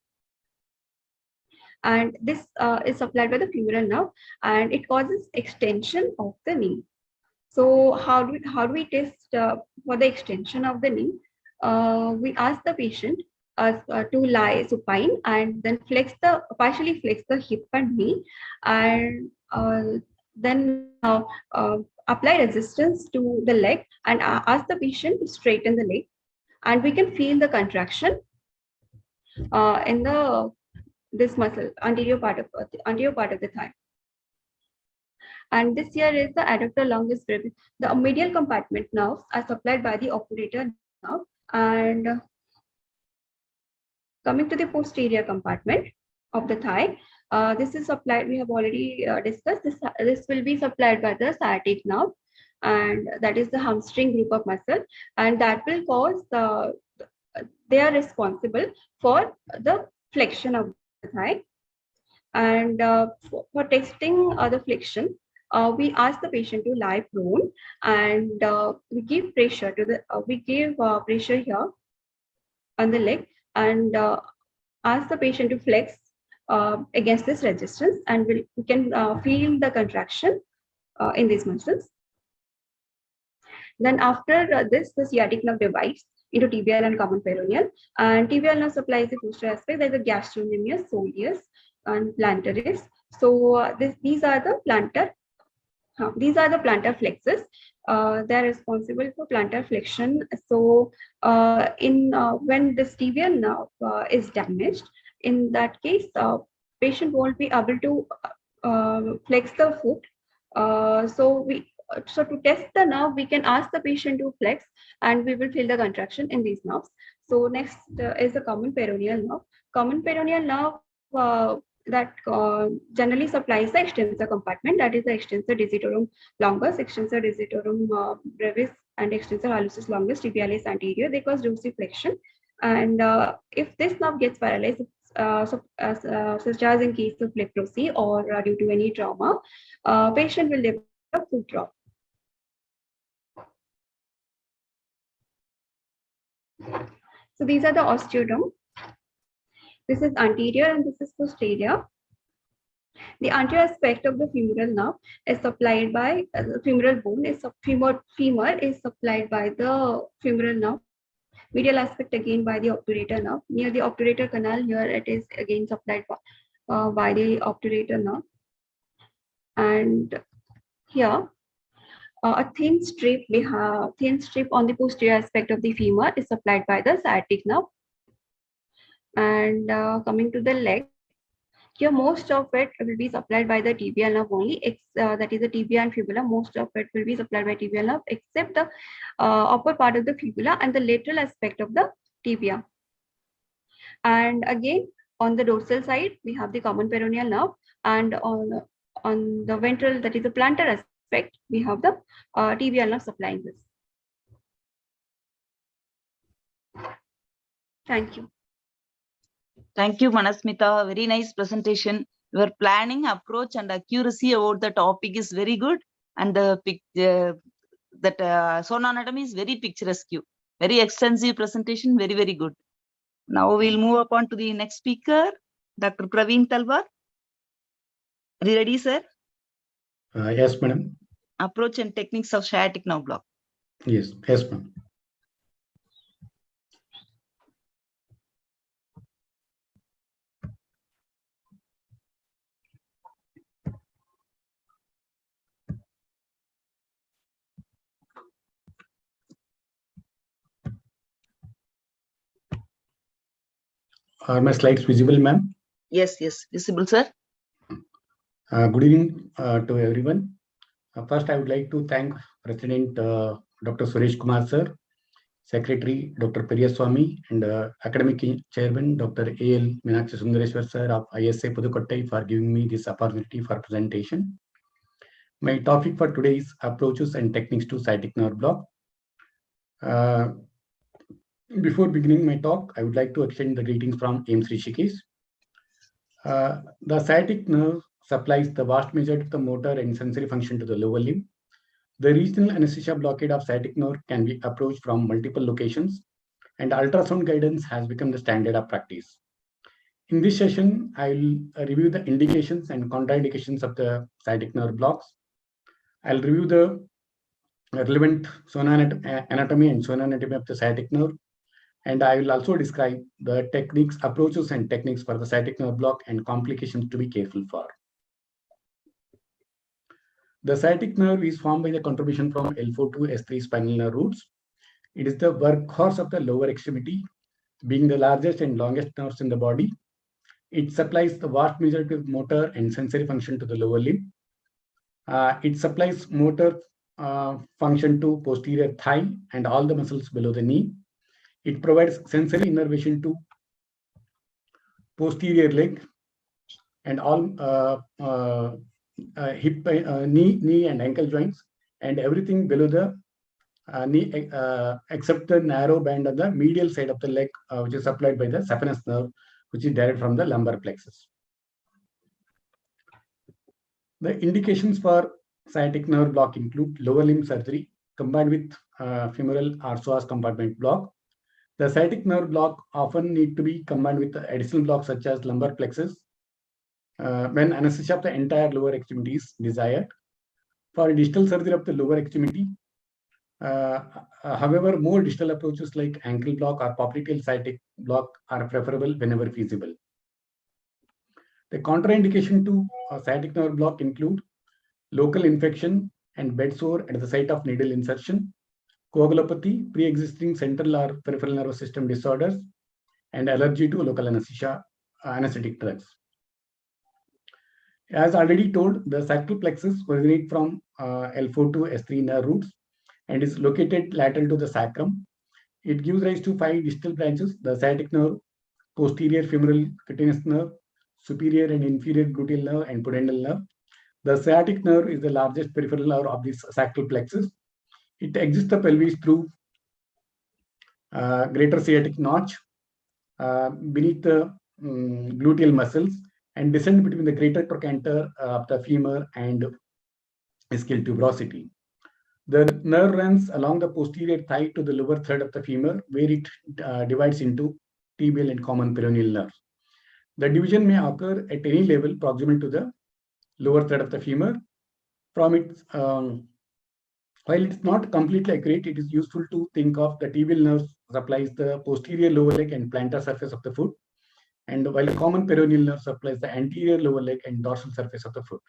and this is supplied by the femoral nerve, and it causes extension of the knee. So how do we test for the extension of the knee? We ask the patient to lie supine and then partially flex the hip and knee, and then apply resistance to the leg and ask the patient to straighten the leg, and we can feel the contraction in this muscle, anterior part of the thigh. And this here is the adductor longus brevis. The medial compartment nerves are supplied by the obturator nerve. And coming to the posterior compartment of the thigh, this is supplied, we have already discussed, this will be supplied by the sciatic nerve, and that is the hamstring group of muscle, and that will cause they are responsible for the flexion of the thigh. And for testing the flexion, we ask the patient to lie prone, and we give pressure to the pressure here on the leg, and ask the patient to flex against this resistance, and we can feel the contraction in these muscles. Then after this, the sciatic nerve divides into tibial and common peroneal, and tibial nerve supplies the posterior aspect. There is a gastrocnemius, soleus, and plantaris. So these are the plantar flexes. They are responsible for plantar flexion. So when the tibial nerve is damaged, in that case, patient won't be able to flex the foot. So to test the nerve, we can ask the patient to flex, and we will feel the contraction in these nerves. So next is the common peroneal nerve. Common peroneal nerve that generally supplies the extensor compartment, that is the extensor digitorum longus, extensor digitorum brevis, and extensor hallucis longus, tibialis anterior. They cause dorsiflexion, and if this nerve gets paralyzed, such as in case of leprosy or due to any trauma, patient will develop foot drop. So these are the osteoderm. This is anterior and this is posterior. The anterior aspect of the femoral nerve is supplied by the femoral bone. Femur is supplied by the femoral nerve. Medial aspect again by the obturator nerve. Near the obturator canal, here it is again supplied by the obturator nerve. And here, a thin strip on the posterior aspect of the femur is supplied by the sciatic nerve. And coming to the leg, here most of it will be supplied by the tibial nerve only. That is the tibia and fibula. Most of it will be supplied by tibial nerve, except the upper part of the fibula and the lateral aspect of the tibia. And again, on the dorsal side, we have the common peroneal nerve, and on the ventral, that is the plantar aspect, we have the tibial nerve supplying this. Thank you. Thank you, Manasmita. Very nice presentation. Your planning, approach, and accuracy about the topic is very good, and the sonoanatomy is very picturesque. Very extensive presentation. Very, very good. Now we'll move upon to the next speaker, Dr. Praveen Talbot. Are you ready, sir? Yes, madam. Approach and techniques of sciatic nerve block. Yes, madam. Are my slides visible, ma'am? Yes, visible, sir. Good evening to everyone. First, I would like to thank President Dr. Suresh Kumar, sir, Secretary Dr. Periyaswamy, and Academic Chairman Dr. A.L. Meenakshi Sundareswar, sir of ISA Pudukkottai for giving me this opportunity for presentation. My topic for today is approaches and techniques to sciatic nerve block. Before beginning my talk, I would like to extend the greetings from AIIMS Rishikesh. The sciatic nerve supplies the vast majority of the motor and sensory function to the lower limb. The regional anesthesia blockade of sciatic nerve can be approached from multiple locations, and ultrasound guidance has become the standard of practice. In this session, I will review the indications and contraindications of the sciatic nerve blocks. I'll review the relevant anatomy and sonoanatomy of the sciatic nerve. And I will also describe the techniques, approaches, and techniques for the sciatic nerve block and complications to be careful for. The sciatic nerve is formed by the contribution from L4 to S3 spinal nerve roots. It is the workhorse of the lower extremity, being the largest and longest nerves in the body. It supplies the vast majority of motor and sensory function to the lower limb. It supplies motor function to posterior thigh and all the muscles below the knee. It provides sensory innervation to posterior leg and all hip, knee and ankle joints, and everything below the knee except the narrow band on the medial side of the leg, which is supplied by the saphenous nerve, which is derived from the lumbar plexus. The indications for sciatic nerve block include lower limb surgery combined with femoral or psoas compartment block. The sciatic nerve block often need to be combined with additional blocks such as lumbar plexus when anesthesia of the entire lower extremity is desired. For distal surgery of the lower extremity, however, more distal approaches like ankle block or popliteal sciatic block are preferable whenever feasible. The contraindication to sciatic nerve block include local infection and bed sore at the site of needle insertion, coagulopathy, pre-existing central or peripheral nervous system disorders, and allergy to local anesthetic drugs. As already told, the sacral plexus originates from L4 to S3 nerve roots and is located lateral to the sacrum. It gives rise to 5 distal branches: the sciatic nerve, posterior femoral cutaneous nerve, superior and inferior gluteal nerve, and pudendal nerve. The sciatic nerve is the largest peripheral nerve of this sacral plexus. It exits the pelvis through greater sciatic notch beneath the gluteal muscles and descend between the greater trochanter of the femur and ischial tuberosity. The nerve runs along the posterior thigh to the lower third of the femur, where it divides into tibial and common peroneal nerves. The division may occur at any level proximal to the lower third of the femur. From its while it's not completely accurate, it is useful to think of the tibial nerve supplies the posterior lower leg and plantar surface of the foot, and while common peroneal nerve supplies the anterior lower leg and dorsal surface of the foot.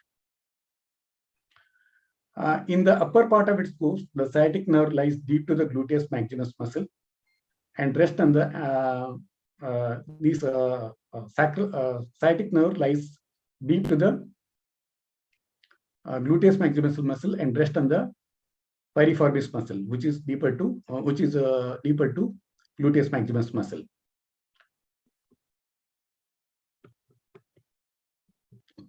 In the upper part of its course, the sciatic nerve lies deep to the gluteus maximus muscle and rest on the sciatic nerve lies deep to the gluteus maximus muscle and rest on the piriformis muscle, which is deeper to gluteus maximus muscle.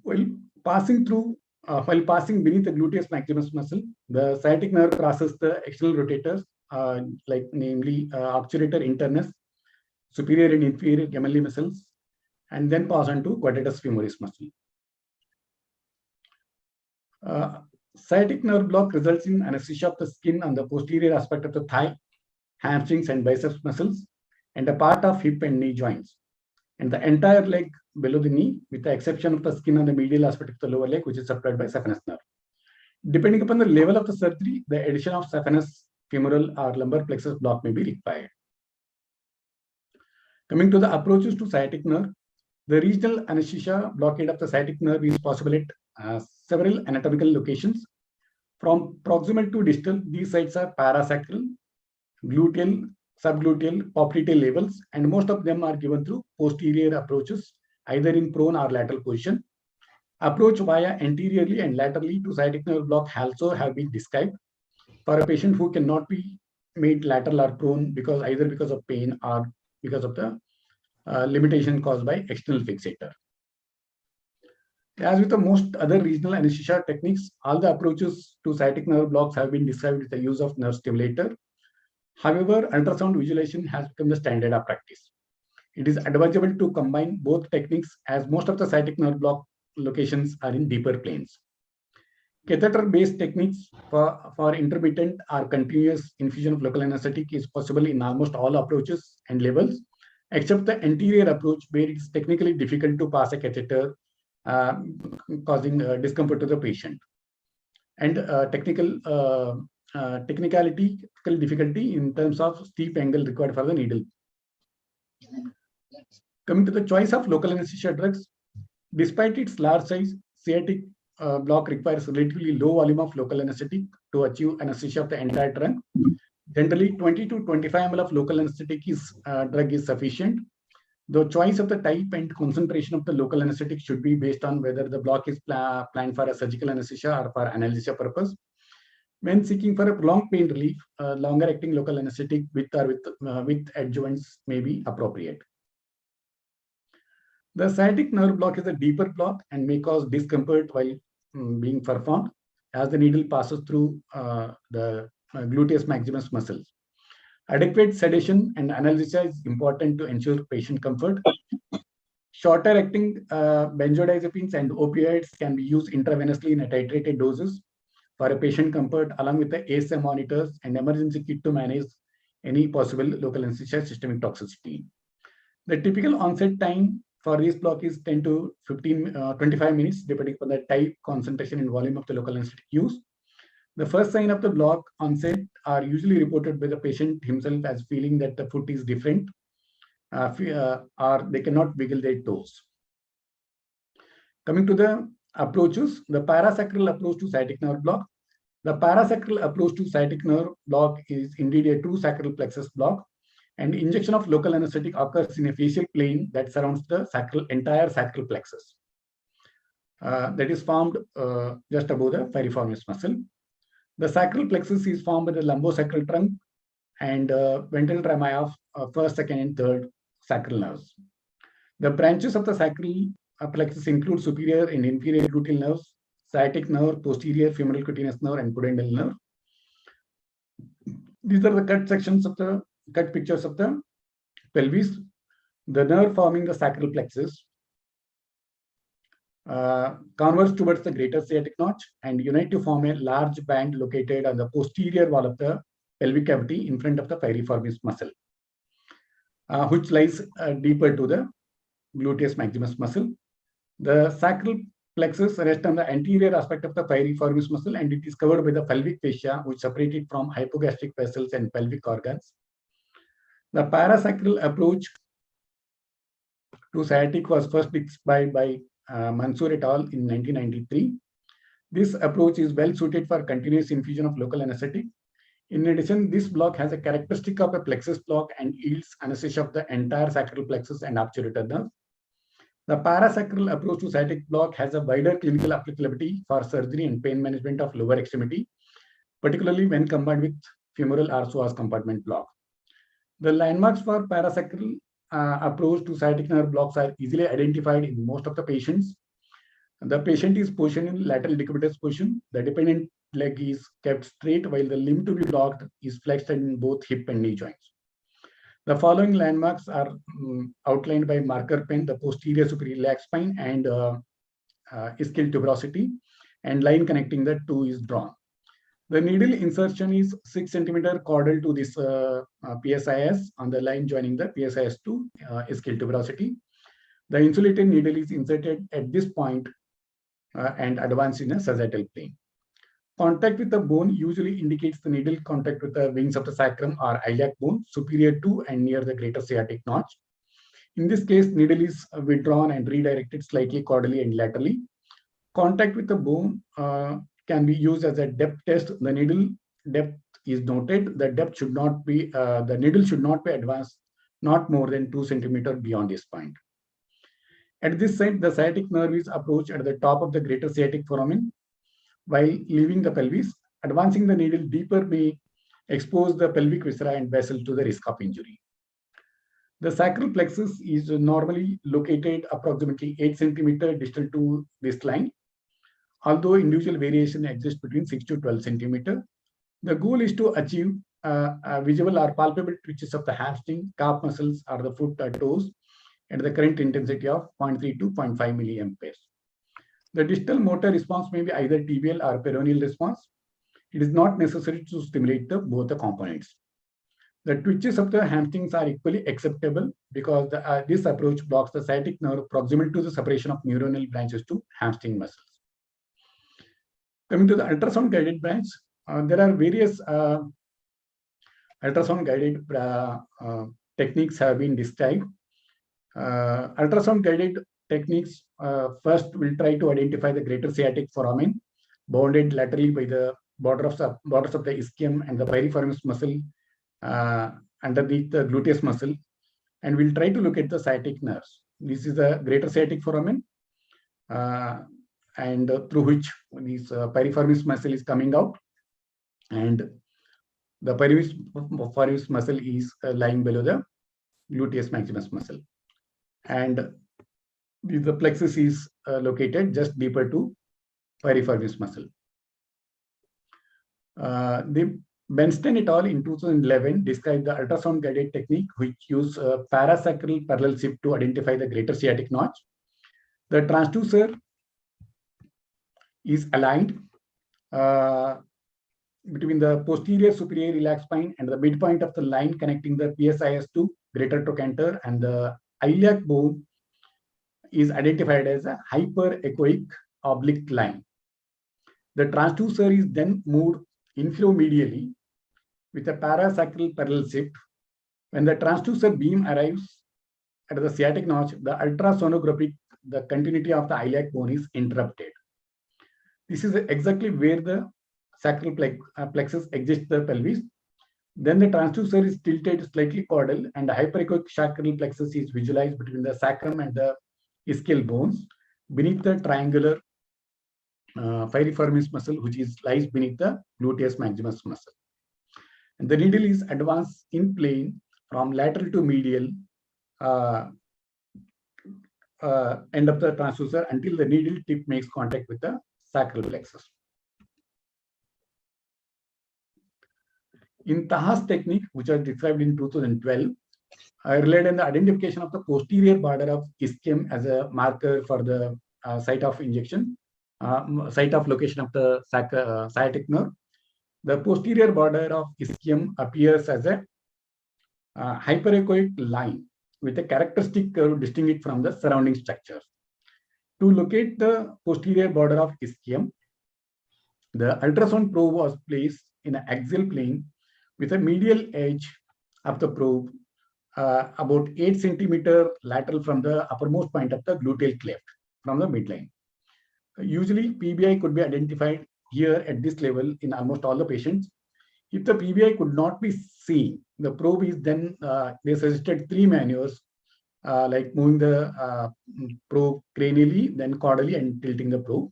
While passing beneath the gluteus maximus muscle, the sciatic nerve crosses the external rotators, namely obturator internus, superior and inferior gemelli muscles, and then pass on to quadratus femoris muscle. Sciatic nerve block results in anesthesia of the skin on the posterior aspect of the thigh, hamstrings, and biceps muscles, and a part of hip and knee joints, and the entire leg below the knee, with the exception of the skin on the medial aspect of the lower leg, which is supplied by saphenous nerve. Depending upon the level of the surgery, the addition of saphenous, femoral, or lumbar plexus block may be required. Coming to the approaches to sciatic nerve, the regional anesthesia blockade of the sciatic nerve is possible at several anatomical locations. From proximal to distal, these sites are parasacral, gluteal, subgluteal, popliteal levels, and most of them are given through posterior approaches, either in prone or lateral position. Approach via anteriorly and laterally to sciatic nerve block also have been described for a patient who cannot be made lateral or prone either because of pain or because of the limitation caused by external fixator. As with the most other regional anesthesia techniques, all the approaches to sciatic nerve blocks have been described with the use of nerve stimulator. However, ultrasound visualization has become the standard of practice. It is advisable to combine both techniques as most of the sciatic nerve block locations are in deeper planes. Catheter-based techniques for intermittent or continuous infusion of local anesthetic is possible in almost all approaches and levels, except the anterior approach, where it is technically difficult to pass a catheter, causing discomfort to the patient, and technical difficulty in terms of steep angle required for the needle. Coming to the choice of local anesthesia drugs, despite its large size, sciatic block requires relatively low volume of local anesthetic to achieve anesthesia of the entire trunk. Generally, 20 to 25 ml of local anesthetic drug is sufficient. The choice of the type and concentration of the local anesthetic should be based on whether the block is planned for a surgical anesthesia or for analgesia purpose. When seeking for a prolonged pain relief, longer acting local anesthetic with adjuvants may be appropriate. The sciatic nerve block is a deeper block and may cause discomfort while being performed, as the needle passes through the gluteus maximus muscles. Adequate sedation and analgesia is important to ensure patient comfort. Shorter acting benzodiazepines and opioids can be used intravenously in a titrated doses for a patient comfort, along with the ASM monitors and emergency kit to manage any possible local anesthesia systemic toxicity. The typical onset time for this block is 10 to 25 minutes, depending upon the type, concentration, and volume of the local anesthetic use. The first sign of the block onset are usually reported by the patient himself as feeling that the foot is different, or they cannot wiggle their toes. Coming to the approaches, the parasacral approach to sciatic nerve block. The parasacral approach to sciatic nerve block is indeed a true sacral plexus block, and injection of local anesthetic occurs in a facial plane that surrounds the entire sacral plexus. That is formed just above the piriformis muscle. The sacral plexus is formed by the lumbosacral trunk and ventral trami of first, second, and third sacral nerves. The branches of the sacral plexus include superior and inferior gluteal nerves, sciatic nerve, posterior femoral cutaneous nerve, and pudendal nerve. These are the cut pictures of the pelvis. The nerve forming the sacral plexus converge towards the greater sciatic notch and unite to form a large band located on the posterior wall of the pelvic cavity in front of the piriformis muscle, which lies deeper to the gluteus maximus muscle. The sacral plexus rests on the anterior aspect of the piriformis muscle, and it is covered by the pelvic fascia, which separate it from hypogastric vessels and pelvic organs. The parasacral approach to sciatic was first described by Mansoor et al. In 1993. This approach is well suited for continuous infusion of local anesthetic. In addition, this block has a characteristic of a plexus block and yields anesthesia of the entire sacral plexus and obturator nerve. The parasacral approach to sciatic block has a wider clinical applicability for surgery and pain management of lower extremity, particularly when combined with femoral or psoas compartment block. The landmarks for parasacral approach to sciatic nerve blocks are easily identified in most of the patients. The patient is positioned in lateral decubitous position. The dependent leg is kept straight while the limb to be blocked is flexed in both hip and knee joints. The following landmarks are outlined by marker pen: the posterior superior iliac spine and ischial tuberosity, and line connecting the two is drawn. The needle insertion is 6 cm caudal to this PSIS on the line joining the PSIS to ischial tuberosity. The insulated needle is inserted at this point and advanced in a sagittal plane. Contact with the bone usually indicates the needle contact with the wings of the sacrum or iliac bone superior to and near the greater sciatic notch. In this case, needle is withdrawn and redirected slightly caudally and laterally. Contact with the bone can be used as a depth test. The needle depth is noted. The depth should not be, the needle should not be advanced not more than 2 cm beyond this point. At this site, the sciatic nerve is approached at the top of the greater sciatic foramen while leaving the pelvis. Advancing the needle deeper may expose the pelvic viscera and vessel to the risk of injury. The sacral plexus is normally located approximately 8 cm distal to this line, although individual variation exists between 6 to 12 cm. The goal is to achieve visible or palpable twitches of the hamstring, calf muscles, or the foot or toes at the current intensity of 0.3 to 0.5 milliamperes. The distal motor response may be either tibial or peroneal response. It is not necessary to stimulate both the components. The twitches of the hamstrings are equally acceptable because this approach blocks the sciatic nerve proximal to the separation of neuronal branches to hamstring muscles. Coming to the ultrasound guided branch, there are various ultrasound guided techniques have been described. Ultrasound guided techniques first will try to identify the greater sciatic foramen bounded laterally by the borders of the ischium and the piriformis muscle underneath the gluteus muscle, and we'll try to look at the sciatic nerves. This is the greater sciatic foramen and through which this piriformis muscle is coming out, and the piriformis muscle is lying below the gluteus maximus muscle, and the plexus is located just deeper to piriformis muscle. The Benston et al. In 2011 described the ultrasound guided technique which used parasacral parallel shift to identify the greater sciatic notch. The transducer is aligned between the posterior superior iliac spine and the midpoint of the line connecting the PSIS to greater trochanter, and the iliac bone is identified as a hyperechoic oblique line. The transducer is then moved infromedially with a parasacral parallel shift. When the transducer beam arrives at the sciatic notch, the ultrasonographic, the continuity of the iliac bone is interrupted. This is exactly where the sacral plexus exits the pelvis. Then the transducer is tilted slightly caudal, and the hyperechoic sacral plexus is visualized between the sacrum and the ischial bones beneath the triangular piriformis muscle, which lies beneath the gluteus maximus muscle. And the needle is advanced in plane from lateral to medial end of the transducer until the needle tip makes contact with the sacral plexus. In Taha's technique, which was described in 2012, I relied on the identification of the posterior border of ischium as a marker for the site of injection, site of location of the sciatic nerve. The posterior border of ischium appears as a hyperechoic line with a characteristic curve distinguished from the surrounding structures. To locate the posterior border of ischium, the ultrasound probe was placed in an axial plane with a medial edge of the probe about 8 centimeter lateral from the uppermost point of the gluteal cleft from the midline. Usually, PBI could be identified here at this level in almost all the patients. If the PBI could not be seen, the probe is then, they suggested 3 maneuvers, like moving the probe cranially, then caudally, and tilting the probe.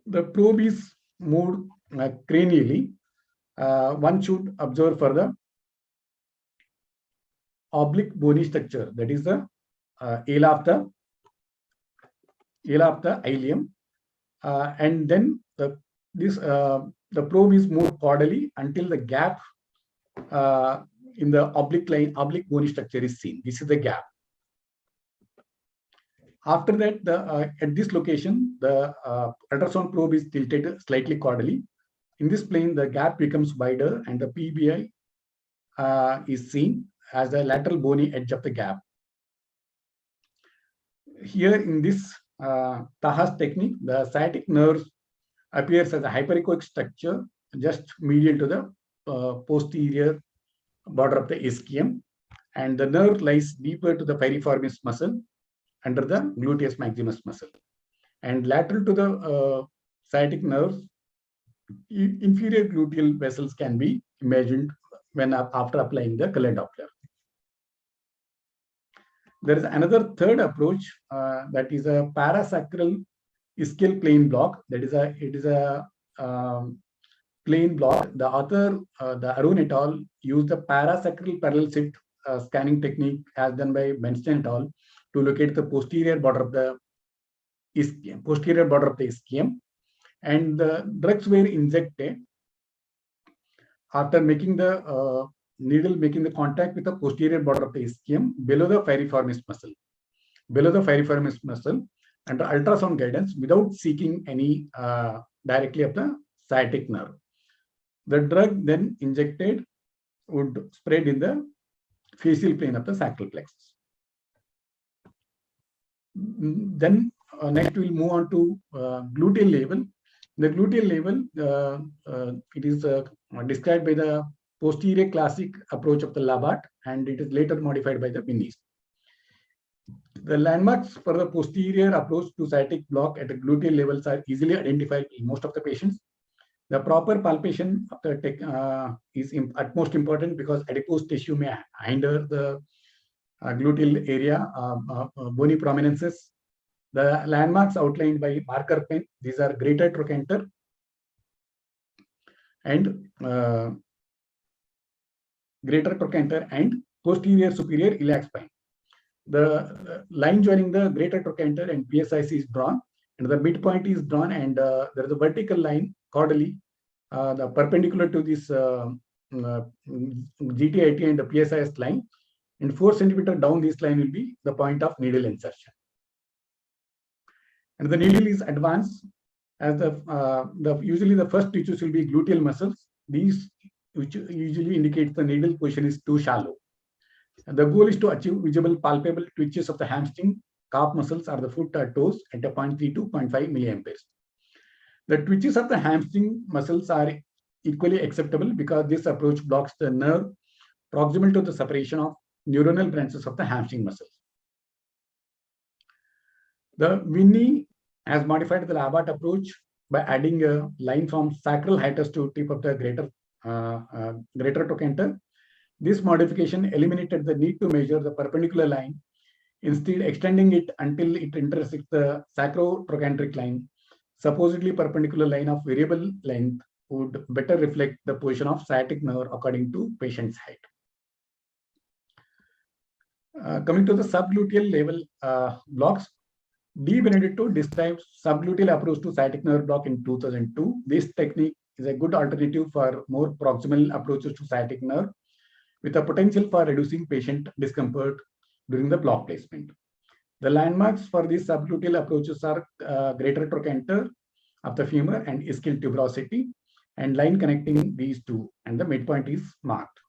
The probe is moved cranially. One should observe further oblique bony structure, that is the ala of the ilium, and then the probe is moved caudally until the gap in the oblique bony structure is seen. This is the gap. After that, at this location, the ultrasound probe is tilted slightly caudally. In this plane, the gap becomes wider and the PBI is seen as the lateral bony edge of the gap. Here in this Taha's technique, the sciatic nerve appears as a hyperechoic structure just medial to the posterior border of the ischium, and the nerve lies deeper to the piriformis muscle under the gluteus maximus muscle. And lateral to the sciatic nerve, inferior gluteal vessels can be imagined when after applying the color Doppler. There is another third approach that is a parasacral ischial plane block. That is a plane block. The author, the Arun et al., used the parasacral parallel shift scanning technique as done by Bernstein et al. To locate the posterior border of the ischium, and the drugs were injected after making the needle making the contact with the posterior border of the ischium below the piriformis muscle, under ultrasound guidance without seeking any directly of the sciatic nerve. The drug then injected would spread in the facial plane of the sacral plexus. Then next we'll move on to gluteal level. The gluteal level, it is described by the posterior classic approach of the Labat, and it is later modified by the Winnies. The landmarks for the posterior approach to sciatic block at the gluteal levels are easily identified in most of the patients. The proper palpation of the is utmost important because adipose tissue may hinder the gluteal area, bony prominences. The landmarks outlined by marker pen, these are greater trochanter and posterior superior iliac spine. The line joining the greater trochanter and PSIC is drawn, and the midpoint is drawn, and there is a vertical line caudally, the perpendicular to this GTIT and the PSIS line, and 4 centimeter down this line will be the point of needle insertion. And the needle is advanced as usually the first tissues will be gluteal muscles. These which usually indicates the needle position is too shallow. And the goal is to achieve visible palpable twitches of the hamstring, calf muscles, or the foot or toes at a 0.3 to 0.5 milliamperes. The twitches of the hamstring muscles are equally acceptable because this approach blocks the nerve proximal to the separation of neuronal branches of the hamstring muscles. The Winnie has modified the Labat approach by adding a line from sacral hiatus to tip of the greater trochanter. This modification eliminated the need to measure the perpendicular line, instead extending it until it intersects the sacrotrochanteric line. Supposedly perpendicular line of variable length would better reflect the position of sciatic nerve according to patient's height. Coming to the subgluteal level blocks, D. Benedetto describes subgluteal approach to sciatic nerve block in 2002. This technique is a good alternative for more proximal approaches to sciatic nerve, with a potential for reducing patient discomfort during the block placement. The landmarks for these subgluteal approaches are greater trochanter of the femur and ischial tuberosity, and line connecting these two, and the midpoint is marked.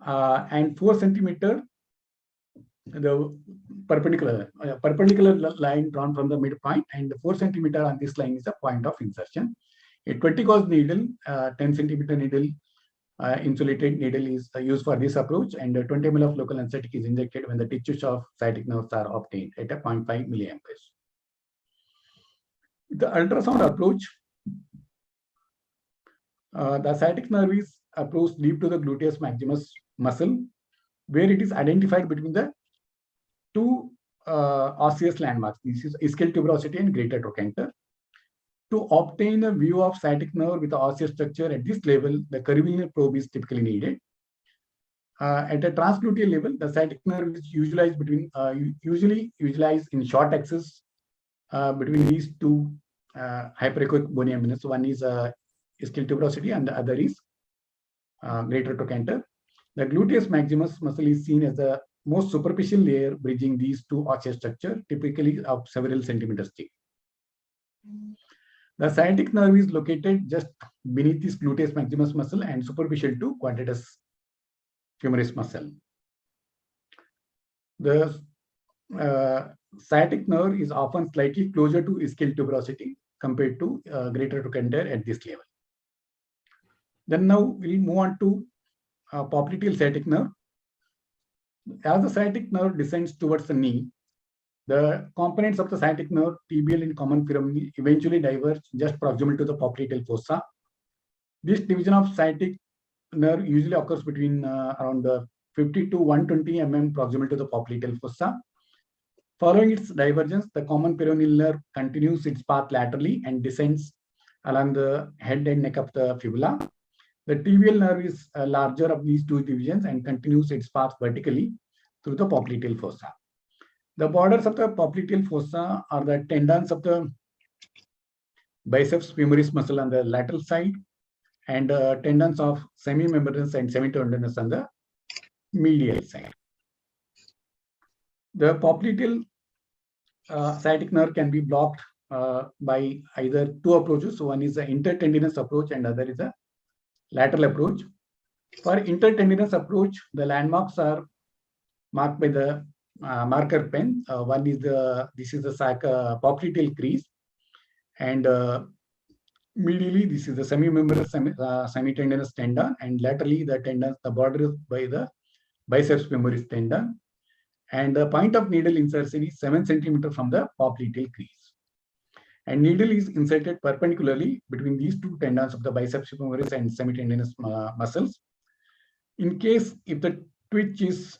And 4 centimeter the perpendicular line drawn from the midpoint, and 4 centimeter on this line is the point of insertion. A 20 gauge needle, 10 centimeter needle, insulated needle is used for this approach, and 20 ml of local anesthetic is injected when the tissues of sciatic nerves are obtained at a 0.5 milliamperes. The ultrasound approach, the sciatic nerve is approached deep to the gluteus maximus muscle, where it is identified between the two osseous landmarks. This is ischial tuberosity and greater trochanter. To obtain a view of sciatic nerve with the osseous structure at this level, the curvilinear probe is typically needed. At a transgluteal level, the sciatic nerve is usually visualized in short axis between these two hyperechoic bony eminence. One is ischial tuberosity and the other is greater trochanter. The gluteus maximus muscle is seen as the most superficial layer bridging these two osseous structures, typically of several centimeters thick. The sciatic nerve is located just beneath this gluteus maximus muscle and superficial to quadriceps femoris muscle. The sciatic nerve is often slightly closer to ischial tuberosity compared to greater trochanter at this level. Then now we'll move on to popliteal sciatic nerve. As the sciatic nerve descends towards the knee, the components of the sciatic nerve, tibial and common foramen, eventually diverge just proximal to the popliteal fossa. This division of sciatic nerve usually occurs between around 50 to 120 mm proximal to the popliteal fossa. Following its divergence, the common peroneal nerve continues its path laterally and descends along the head and neck of the fibula. The tibial nerve is larger of these two divisions and continues its path vertically through the popliteal fossa. The borders of the popliteal fossa are the tendons of the biceps femoris muscle on the lateral side and tendons of semimembranous and semitendinous on the medial side. The popliteal sciatic nerve can be blocked by either two approaches. So one is the intertendinous approach and other is a lateral approach. For intertendinous approach, the landmarks are marked by the marker pen. One is this is the popliteal crease, and medially this is the semimembranous semitendinous tendon, and laterally the tendons, the border is by the biceps femoris tendon, and the point of needle insertion is 7 cm from the popliteal crease, and needle is inserted perpendicularly between these two tendons of the biceps femoris and semitendinous muscles. In case if the twitch is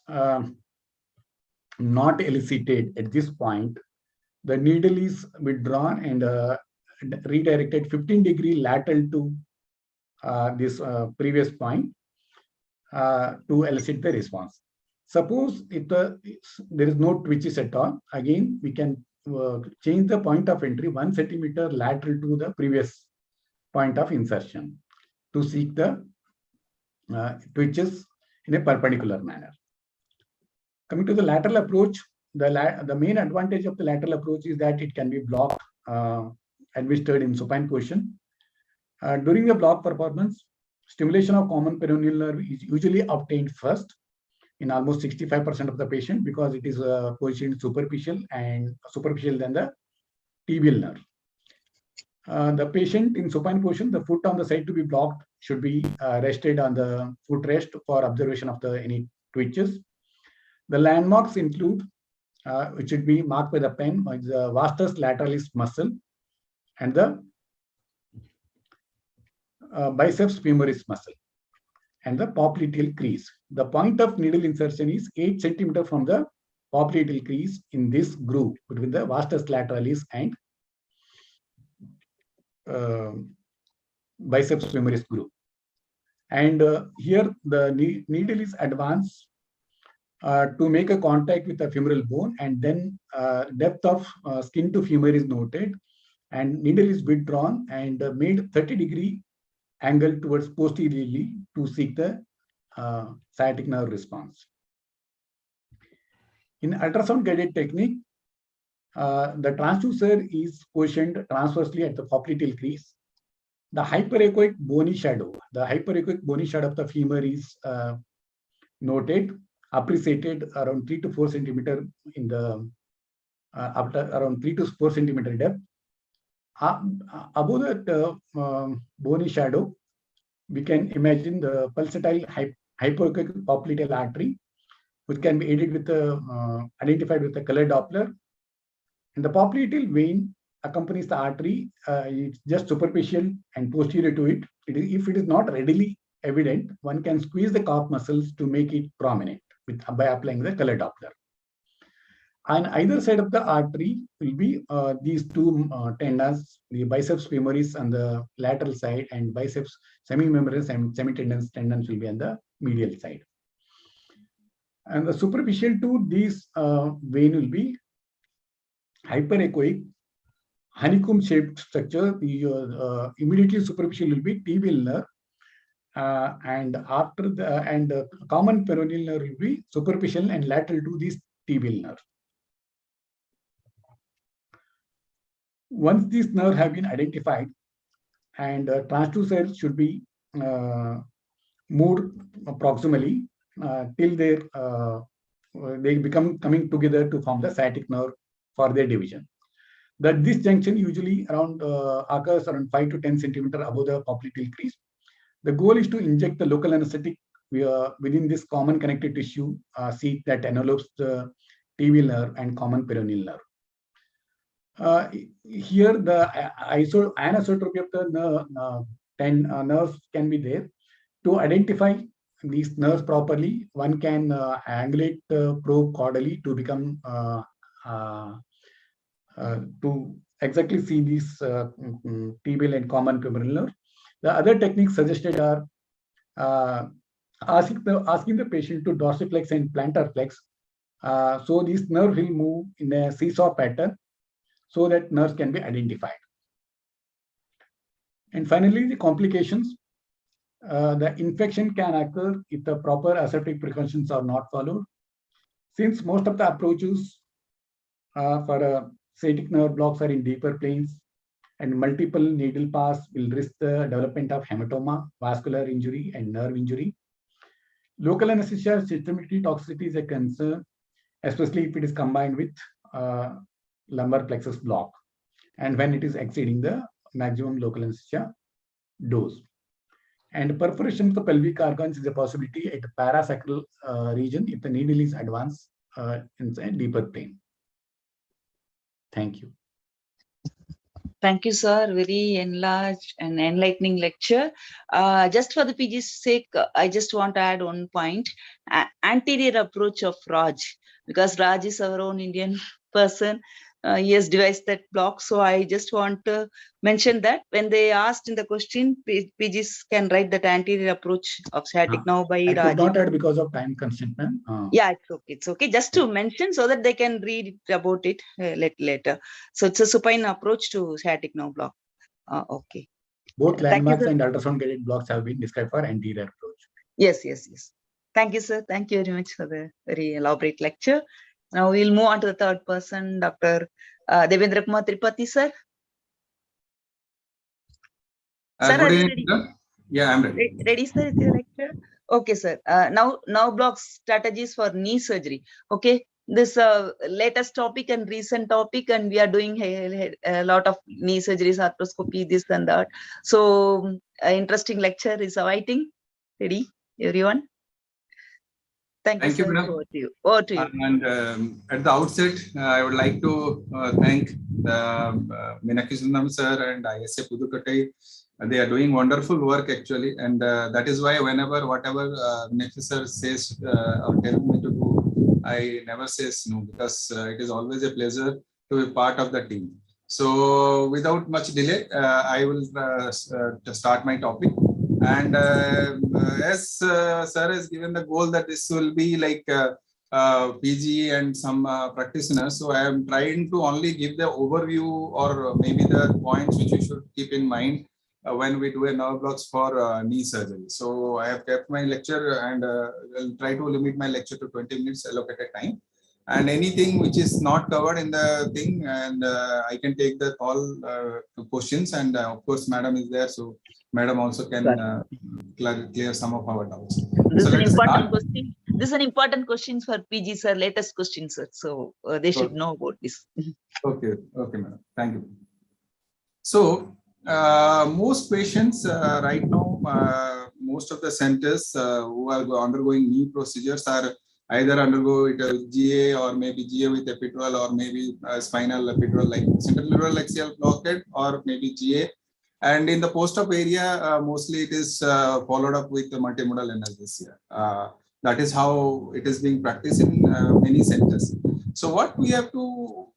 not elicited at this point, the needle is withdrawn and redirected 15-degree lateral to this previous point to elicit the response. Suppose if there is no twitches at all, again we can change the point of entry 1 centimeter lateral to the previous point of insertion to seek the twitches in a perpendicular manner. Coming to the lateral approach, the main advantage of the lateral approach is that it can be blocked, administered in supine position. During the block performance, stimulation of common peroneal nerve is usually obtained first in almost 65% of the patient because it is positioned superficial and superficial than the tibial nerve. The patient in supine position, the foot on the side to be blocked should be rested on the footrest for observation of any twitches. The landmarks include, which should be marked by the pen, the vastus lateralis muscle and the biceps femoris muscle and the popliteal crease. The point of needle insertion is 8 cm from the popliteal crease in this groove between the vastus lateralis and biceps femoris groove. And here the needle is advanced to make a contact with the femoral bone, and then depth of skin to femur is noted, and needle is withdrawn and made 30-degree angle towards posteriorly to seek the sciatic nerve response. In ultrasound guided technique, the transducer is positioned transversely at the popliteal crease. The hyperechoic bony shadow of the femur is noted appreciated around 3 to 4 centimeter in the after around 3 to 4 centimeter depth. Above that bony shadow, we can imagine the pulsatile hypoechoic popliteal artery, which can be aided with identified with a color Doppler. And the popliteal vein accompanies the artery. It's just superficial and posterior to it. If it is not readily evident, one can squeeze the calf muscles to make it prominent by applying the color Doppler. On either side of the artery will be these two tendons, the biceps femoris on the lateral side and biceps semimembranous and semitendinous tendons will be on the medial side. And the superficial to these vein will be hyperechoic, honeycomb-shaped structure. The immediately superficial will be tibial nerve, and after the common peroneal nerve will be superficial and lateral to this tibial nerve. Once these nerves have been identified, and transducers should be moved proximally till they become coming together to form the sciatic nerve for their division. This junction usually occurs around 5 to 10 centimeter above the popliteal crease. The goal is to inject the local anesthetic within this common connective tissue sheath that envelopes the tibial nerve and common peroneal nerve. Here, the anisotropy of the nerves can be there. To identify these nerves properly, one can angulate the probe caudally to become to exactly see these tibial and common peroneal nerve. The other techniques suggested are asking the patient to dorsiflex and plantar flex. So these nerves will move in a seesaw pattern so that nerves can be identified. And finally, the complications. The infection can occur if the proper aseptic precautions are not followed. Since most of the approaches for sciatic nerve blocks are in deeper planes, and multiple needle pass will risk the development of hematoma, vascular injury, and nerve injury. Local anesthesia systemicity toxicity is a concern, especially if it is combined with lumbar plexus block, and when it is exceeding the maximum local anesthesia dose. And perforation of the pelvic organs is a possibility at the parasacral region if the needle is advanced in a deeper plane. Thank you. Thank you, sir. Very enlarged and enlightening lecture. Just for the PG's sake, I just want to add one point. Anterior approach of Raj, because Raj is our own Indian person. He has devised that block. So I just want to mention that when they asked in the question, PGs can write that anterior approach of sciatic nerve by Raj. I could not add because of time constraint. Yeah, it's okay. It's okay. Just to mention so that they can read about it later. So it's a supine approach to sciatic nerve block. Okay. Both landmarks and ultrasound guided blocks have been described for anterior approach. Yes. Thank you, sir. Thank you very much for the very elaborate lecture. Now we'll move on to the third person, Dr. Devendra Kumar Tripathi, sir. Sir, are you ready? Yeah, I'm ready. Ready, sir, with your lecture? Okay, sir. Now block strategies for knee surgery. Okay, this latest topic and recent topic, and we are doing a lot of knee surgeries, arthroscopy, this and that. So, interesting lecture is awaiting. Ready, everyone? Thank you, sir. Over to you. And at the outset, I would like to thank the Meenakshi Sundaram sir and ISA Pudukkottai. They are doing wonderful work actually, and that is why whatever Meenakshi sir says or tells me to do, I never say no, because it is always a pleasure to be part of the team. So without much delay, I will start my topic. And as sir has given the goal that this will be like PG and some practitioners, so I am trying to only give the overview or maybe the points which you should keep in mind when we do a nerve blocks for knee surgery. So I have kept my lecture and I'll try to limit my lecture to 20 minutes allocated time. And anything which is not covered in the thing, and I can take the call to questions. And of course, madam is there, so madam also can clear some of our doubts. This is an important question. This is an important question for PG, sir, latest question, sir. So they should know about this. Okay, madam. Thank you. So most patients right now, most of the centers who are undergoing knee procedures are either undergo it with GA or maybe GA with epidural or maybe spinal epidural like central neural axial blockade or maybe GA. And in the post-op area, mostly it is followed up with the multimodal analgesia. That is how it is being practiced in many centers. So what we have to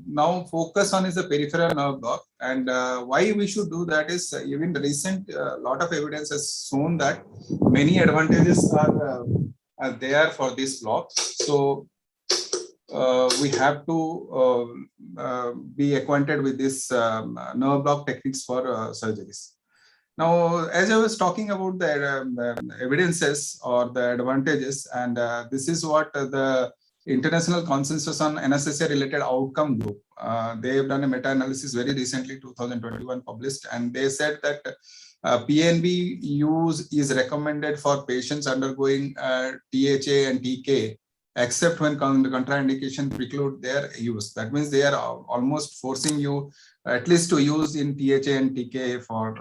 now focus on is the peripheral nerve block, and why we should do that is even the recent lot of evidence has shown that many advantages are there for this block. So we have to be acquainted with this nerve block techniques for surgeries. Now, as I was talking about the evidences or the advantages, and this is what the International Consensus on Anesthesia-Related Outcome Group, they have done a meta-analysis very recently, 2021 published, and they said that PNB use is recommended for patients undergoing THA and TK, except when the contraindication preclude their use. That means they are almost forcing you at least to use in THA and TK for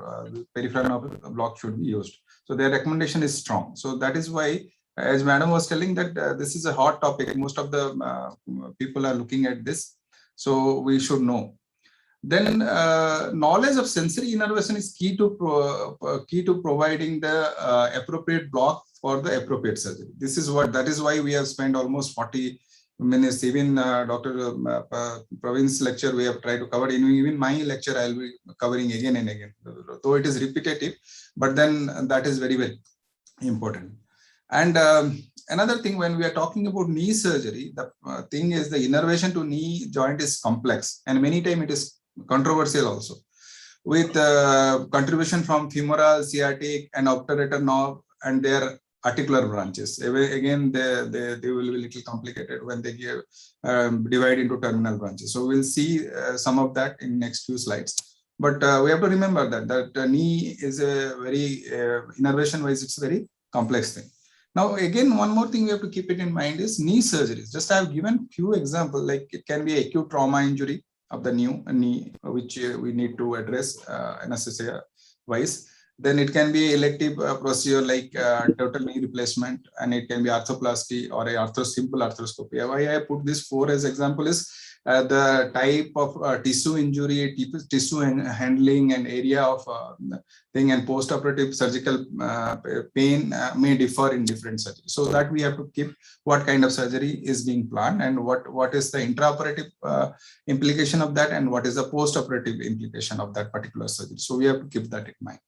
peripheral nerve block should be used. So their recommendation is strong. So that is why, as Madam was telling, that this is a hot topic. Most of the people are looking at this. So we should know. Then knowledge of sensory innervation is key to providing the appropriate block for the appropriate surgery. That is why we have spent almost 40 minutes. Even Dr. Praveen's lecture we have tried to cover. Even my lecture I will be covering again and again. Though it is repetitive, but then that is very, very important. And another thing, when we are talking about knee surgery, the thing is the innervation to knee joint is complex, and many times it is controversial also, with contribution from femoral, sciatic, and obturator nerve and their articular branches. Again, they will be a little complicated when they give divide into terminal branches. So we'll see some of that in next few slides. But we have to remember that knee is a very innervation wise, it's a very complex thing. Now, again, one more thing we have to keep it in mind is knee surgeries. Just I have given few examples, like it can be acute trauma injury of the knee, which we need to address anesthesia wise. Then it can be elective procedure like total knee replacement, and it can be arthroplasty or a simple arthroscopy. Why I put this 4 as example is the type of tissue injury, tissue handling, and area of thing, and post-operative surgical pain may differ in different surgeries. So that we have to keep what kind of surgery is being planned, and what is the intraoperative implication of that, and what is the post-operative implication of that particular surgery. So we have to keep that in mind.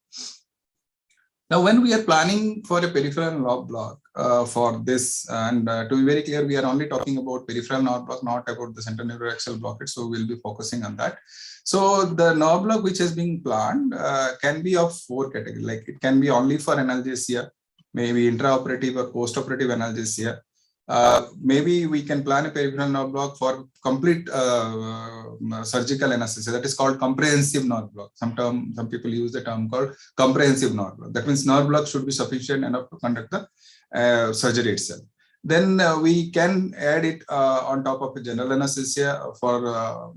Now, when we are planning for a peripheral nerve block for this, and to be very clear, we are only talking about peripheral nerve block, not about the central neural axial blockage. So we'll be focusing on that. So the nerve block which is being planned can be of 4 categories. Like it can be only for analgesia, maybe intraoperative or post-operative analgesia. Maybe we can plan a peripheral nerve block for complete surgical anesthesia. That is called comprehensive nerve block. Some people use the term called comprehensive nerve block. That means nerve block should be sufficient enough to conduct the surgery itself. Then we can add it on top of a general anesthesia for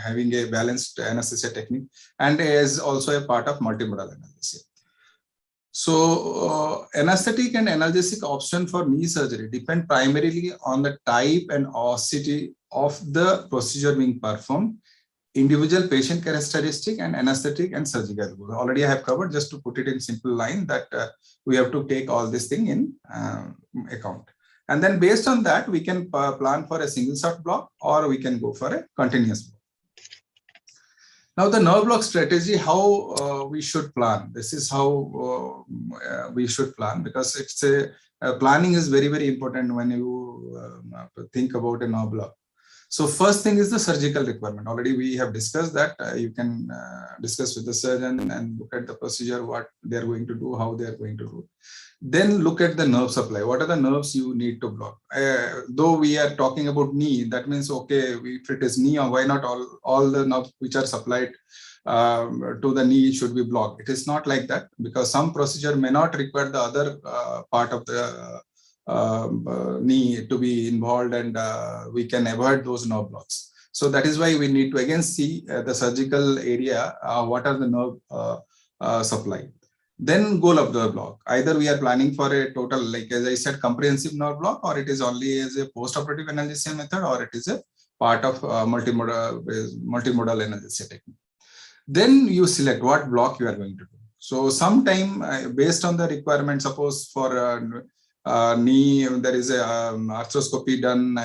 having a balanced anesthesia technique, and is also a part of multimodal anesthesia. So anesthetic and analgesic option for knee surgery depend primarily on the type and ausity of the procedure being performed, individual patient characteristic, and anesthetic and surgical goal. Already I have covered, just to put it in simple line, that we have to take all this thing in account. And then based on that, we can plan for a single shot block, or we can go for a continuous block. Now, the nerve block strategy, how we should plan. This is how we should plan, because it's planning is very, very important when you think about a nerve block. So first thing is the surgical requirement. Already we have discussed that. You can discuss with the surgeon and look at the procedure, what they're going to do, how they're going to do. Then look at the nerve supply. What are the nerves you need to block? Though we are talking about knee, that means, okay, if it is knee, why not all the nerves which are supplied to the knee should be blocked? It is not like that, because some procedure may not require the other part of the knee to be involved, and we can avoid those nerve blocks. So that is why we need to again see the surgical area, what are the nerve supply. Then goal of the block. Either we are planning for a total, like as I said, comprehensive nerve block, or it is only as a post-operative analgesia method, or it is a part of multimodal analgesia technique. Then you select what block you are going to do. So sometime based on the requirement, suppose for knee, there is a arthroscopy done,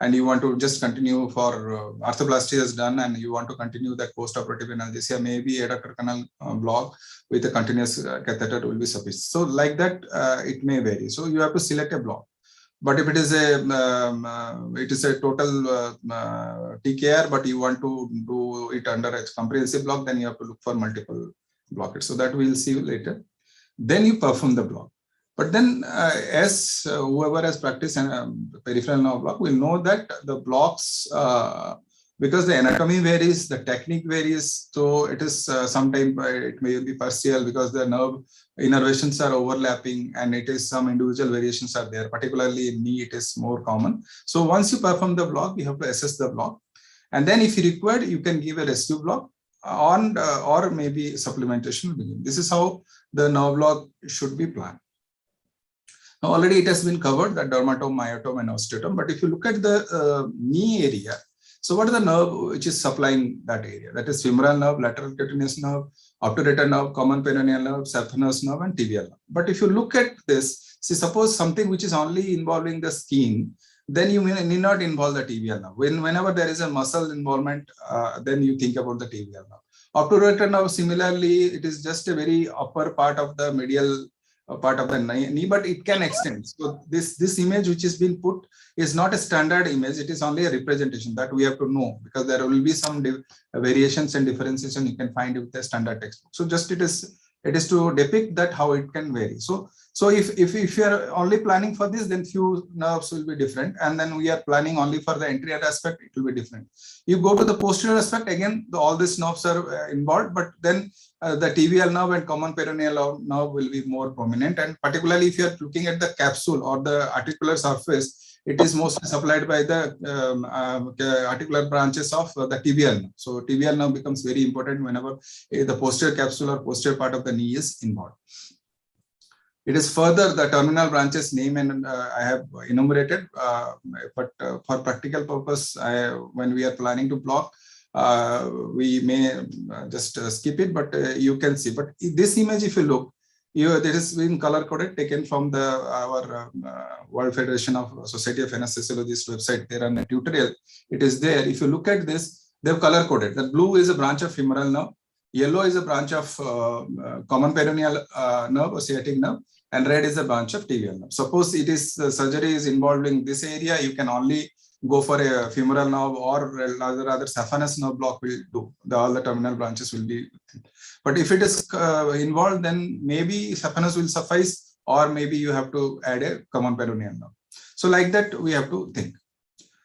and you want to just continue for arthroplasty is done, and you want to continue that post-operative analgesia, maybe adductor canal block with a continuous catheter will be sufficient. So like that, it may vary. So you have to select a block. But if it is a total TKR, but you want to do it under a comprehensive block, then you have to look for multiple blockades. So that we'll see later. Then you perform the block. But then as whoever has practiced peripheral nerve block will know that the blocks, because the anatomy varies, the technique varies. So it is sometimes it may be partial because the nerve innervations are overlapping, and it is some individual variations are there. Particularly in knee, it is more common. So once you perform the block, you have to assess the block. And then if you required, you can give a rescue block on or maybe supplementation will begin. This is how the nerve block should be planned. Now, already it has been covered, the dermatome, myotome, and osteotome. But if you look at the knee area, so what is the nerve which is supplying that area? That is femoral nerve, lateral cutaneous nerve, obturator nerve, common peroneal nerve, saphenous nerve, and tibial nerve. But if you look at this, see, suppose something which is only involving the skin, then you need not involve the tibial nerve. Whenever there is a muscle involvement, then you think about the tibial nerve. Obturator nerve, similarly, it is just a very upper part of the medial part of the knee, but it can extend. So this image which is being put is not a standard image. It is only a representation that we have to know, because there will be some variations and differentiation you can find with the standard textbook. So just it is to depict that how it can vary. So if you are only planning for this, then few nerves will be different, and then we are planning only for the anterior aspect, it will be different. You go to the posterior aspect, again all these nerves are involved, but then the tibial nerve and common peroneal nerve will be more prominent, and particularly if you are looking at the capsule or the articular surface, it is mostly supplied by the articular branches of the tibial nerve. So tibial nerve becomes very important whenever the posterior capsule or posterior part of the knee is involved. It is further the terminal branches name, and I have enumerated, but for practical purpose, when we are planning to block, we may just skip it, but you can see. But this image, if you look, there is been color coded, taken from our World Federation of Society of Anesthesiologists website. There on a tutorial, it is there. If you look at this, they have color coded. The blue is a branch of femoral nerve, yellow is a branch of common peroneal nerve or sciatic nerve, and red is a branch of tibial nerve. Suppose it is surgery is involving this area, you can only go for a femoral nerve, or rather saphenous nerve block will do. All the terminal branches will be. But if it is involved, then maybe saphenous will suffice, or maybe you have to add a common peroneal nerve. So like that, we have to think.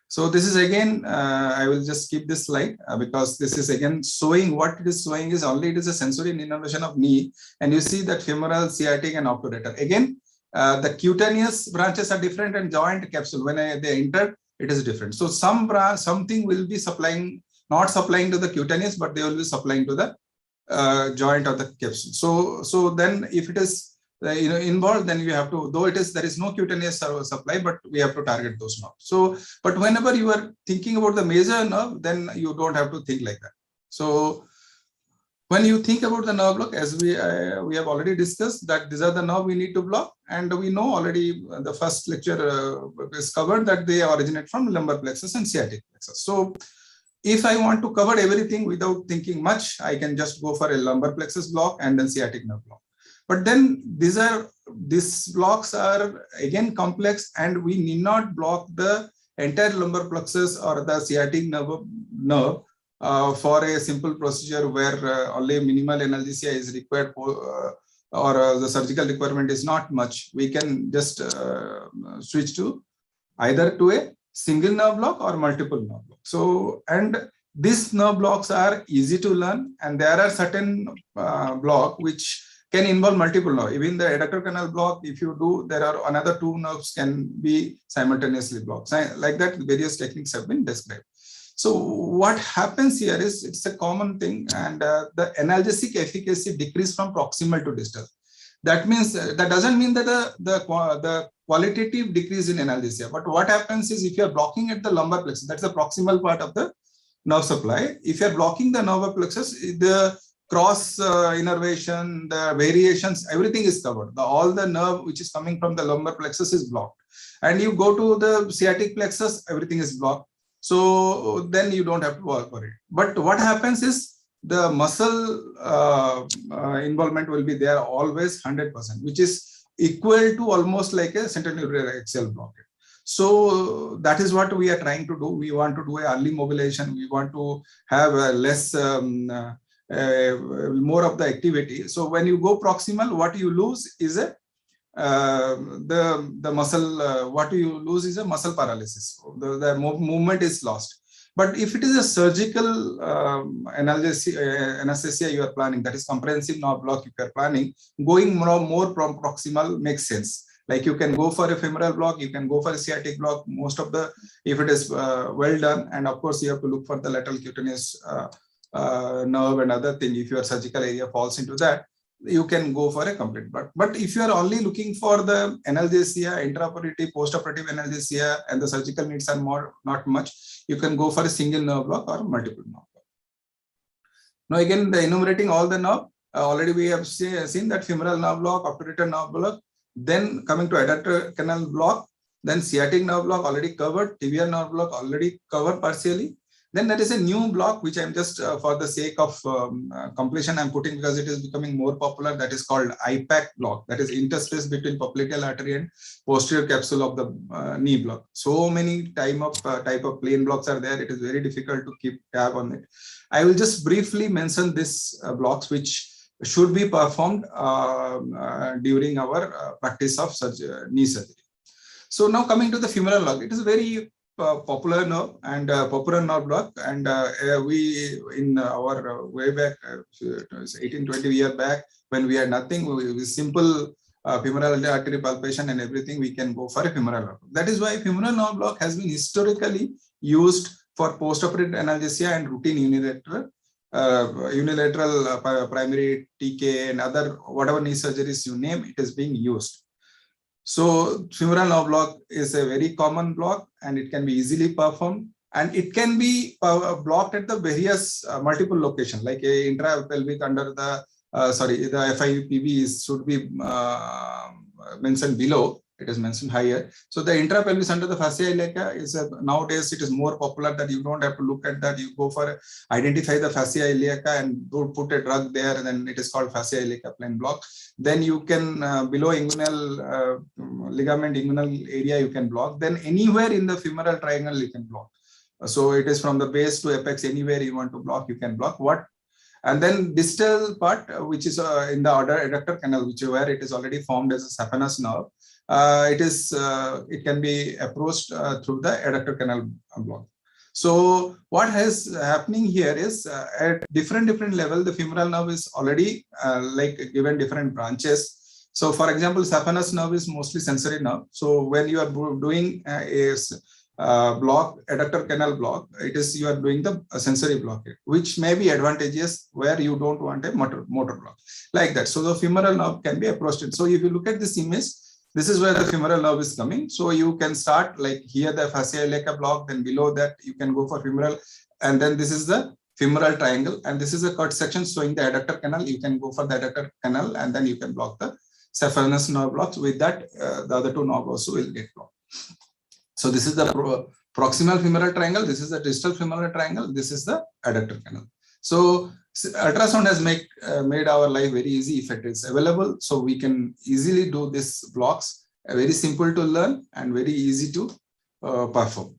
So this is again, I will just skip this slide because this is again showing what it is showing is only it is a sensory innervation of knee, and you see that femoral, sciatic, and obturator. Again, the cutaneous branches are different, and joint capsule when they enter, it is different. So something will be supplying, not supplying to the cutaneous, but they will be supplying to the joint of the capsule. So then if it is involved, then you have to, though there is no cutaneous supply, but we have to target those nerves. So, but whenever you are thinking about the major nerve, then you don't have to think like that. So when you think about the nerve block, as we have already discussed, that these are the nerve we need to block, and we know already the first lecture is covered that they originate from lumbar plexus and sciatic plexus. So if I want to cover everything without thinking much, I can just go for a lumbar plexus block and then sciatic nerve block. But then these blocks are again complex, and we need not block the entire lumbar plexus or the sciatic nerve for a simple procedure where only minimal analgesia is required, or the surgical requirement is not much. We can just switch to either to a single nerve block or multiple nerve block. So, and these nerve blocks are easy to learn, and there are certain blocks which can involve multiple nerves. Even the adductor canal block, if you do, there are another 2 nerves can be simultaneously blocked. Like that, various techniques have been described. So what happens here is it's a common thing, and the analgesic efficacy decrease from proximal to distal. That means that doesn't mean that the qualitative decrease in analgesia. But what happens is if you are blocking at the lumbar plexus, that's the proximal part of the nerve supply. If you are blocking the nerve plexus, the cross innervation, the variations, everything is covered. All the nerve which is coming from the lumbar plexus is blocked. And you go to the sciatic plexus, everything is blocked. So then you don't have to work for it. But what happens is the muscle involvement will be there always 100%, which is equal to almost like a centronuclear axial blockade. So that is what we are trying to do. We want to do a early mobilization. We want to have a less, more of the activity. So when you go proximal, what you lose is a the muscle. What you lose is a muscle paralysis. The movement is lost. But if it is a surgical anesthesia you are planning, that is comprehensive nerve block you are planning, going more from proximal makes sense. Like you can go for a femoral block, you can go for a sciatic block, most of the, if it is well done, and of course you have to look for the lateral cutaneous nerve and other thing. If your surgical area falls into that, you can go for a complete block. But if you are only looking for the analgesia, intraoperative, postoperative analgesia, and the surgical needs are not much, you can go for a single nerve block or multiple nerve block. Now again, the enumerating all the nerve, already we have seen that femoral nerve block, obturator nerve block, then coming to adductor canal block, then sciatic nerve block already covered, tibial nerve block already covered partially. Then there is a new block which I'm just for the sake of completion I'm putting because it is becoming more popular. That is called Ipac Block. That is interspace between popliteal artery and posterior capsule of the knee block. So many type of plain blocks are there. It is very difficult to keep tab on it. I will just briefly mention this blocks which should be performed during our practice of knee surgery. So now coming to the femoral block, it is very popular nerve and popular nerve block, and we in our way back 18-20 years back when we had nothing, with simple femoral artery palpation and everything, we can go for a femoral nerve block. That is why femoral nerve block has been historically used for postoperative analgesia and routine unilateral primary TK and other whatever knee surgeries you name, it is being used. So femoral nerve block is a very common block and it can be easily performed, and it can be blocked at the various multiple locations, like a intrapelvic under the the FIPB should be mentioned below. It is mentioned higher. So the intrapelvis under the fascia iliaca is nowadays it is more popular that you don't have to look at that. You go for identify the fascia iliaca and put a drug there, and then it is called fascia iliaca plain block. Then you can below inguinal ligament, inguinal area you can block. Then anywhere in the femoral triangle you can block. So it is from the base to apex, anywhere you want to block, you can block. And then distal part, which is in the adductor canal, where it is already formed as a saphenous nerve. It can be approached through the adductor canal block. So what is happening here is at different level, the femoral nerve is already like given different branches. So for example, saphenous nerve is mostly sensory nerve. So when you are doing a block, adductor canal block, you are doing the sensory block, which may be advantageous where you don't want a motor block like that. So the femoral nerve can be approached. So if you look at this image, this is where the femoral nerve is coming. So you can start like here the fascia iliaca block, then below that you can go for femoral, and then this is the femoral triangle, and this is a cut section showing the adductor canal. You can go for the adductor canal, and then you can block the saphenous nerve blocks. With that, the other two nerve also will get blocked. So this is the proximal femoral triangle. This is the distal femoral triangle. This is the adductor canal. So ultrasound has made our life very easy if it is available. So we can easily do these blocks, very simple to learn and very easy to perform.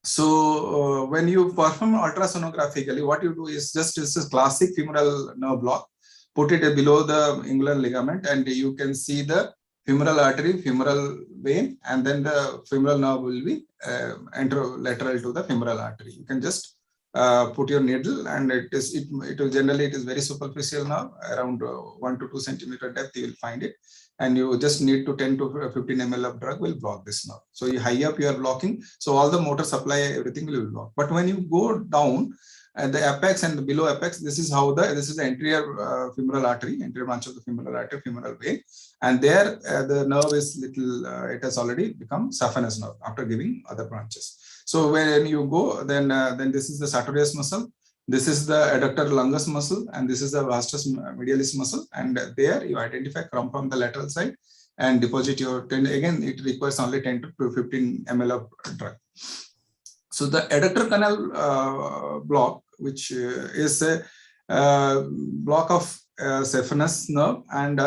So when you perform ultrasonographically, what you do is just this is classic femoral nerve block. Put it below the inguinal ligament, and you can see the femoral artery, femoral vein, and then the femoral nerve will be lateral to the femoral artery. You can just put your needle, and it will generally, it is very superficial now, around 1 to 2 centimeter depth, you will find it. And you just need to 10 to 15 ml of drug will block this nerve. So you high up, you are blocking. So all the motor supply, everything will be blocked. But when you go down at the apex and the below apex, this is how this is the anterior femoral artery, anterior branch of the femoral artery, femoral vein. And there the nerve is little, it has already become saphenous nerve after giving other branches. So when you go, then this is the sartorius muscle. This is the adductor longus muscle, and this is the vastus medialis muscle. And there you identify from the lateral side and deposit your 10. Again, it requires only 10 to 15 ml of drug. So the adductor canal block, which is a block of saphenous nerve, and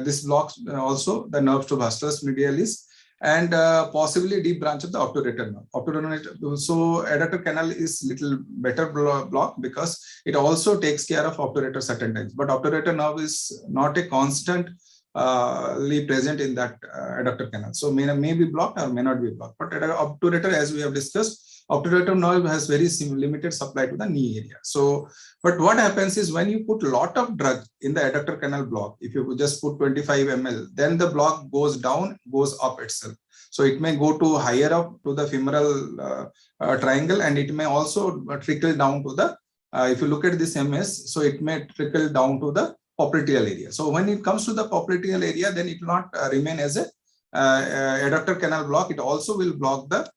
this blocks also the nerve to vastus medialis, and possibly deep branch of the obturator nerve. So adductor canal is little better block because it also takes care of obturator certain times. But obturator nerve is not a constant present in that adductor canal. So may be blocked or may not be blocked. But obturator, as we have discussed, obturator nerve has very limited supply to the knee area. So, but what happens is when you put a lot of drug in the adductor canal block, if you just put 25 ml, then the block goes down, goes up itself. So it may go to higher up to the femoral triangle, and it may also trickle down to the, if you look at this MS, so it may trickle down to the popliteal area. So when it comes to the popliteal area, then it will not remain as a adductor canal block. It also will block the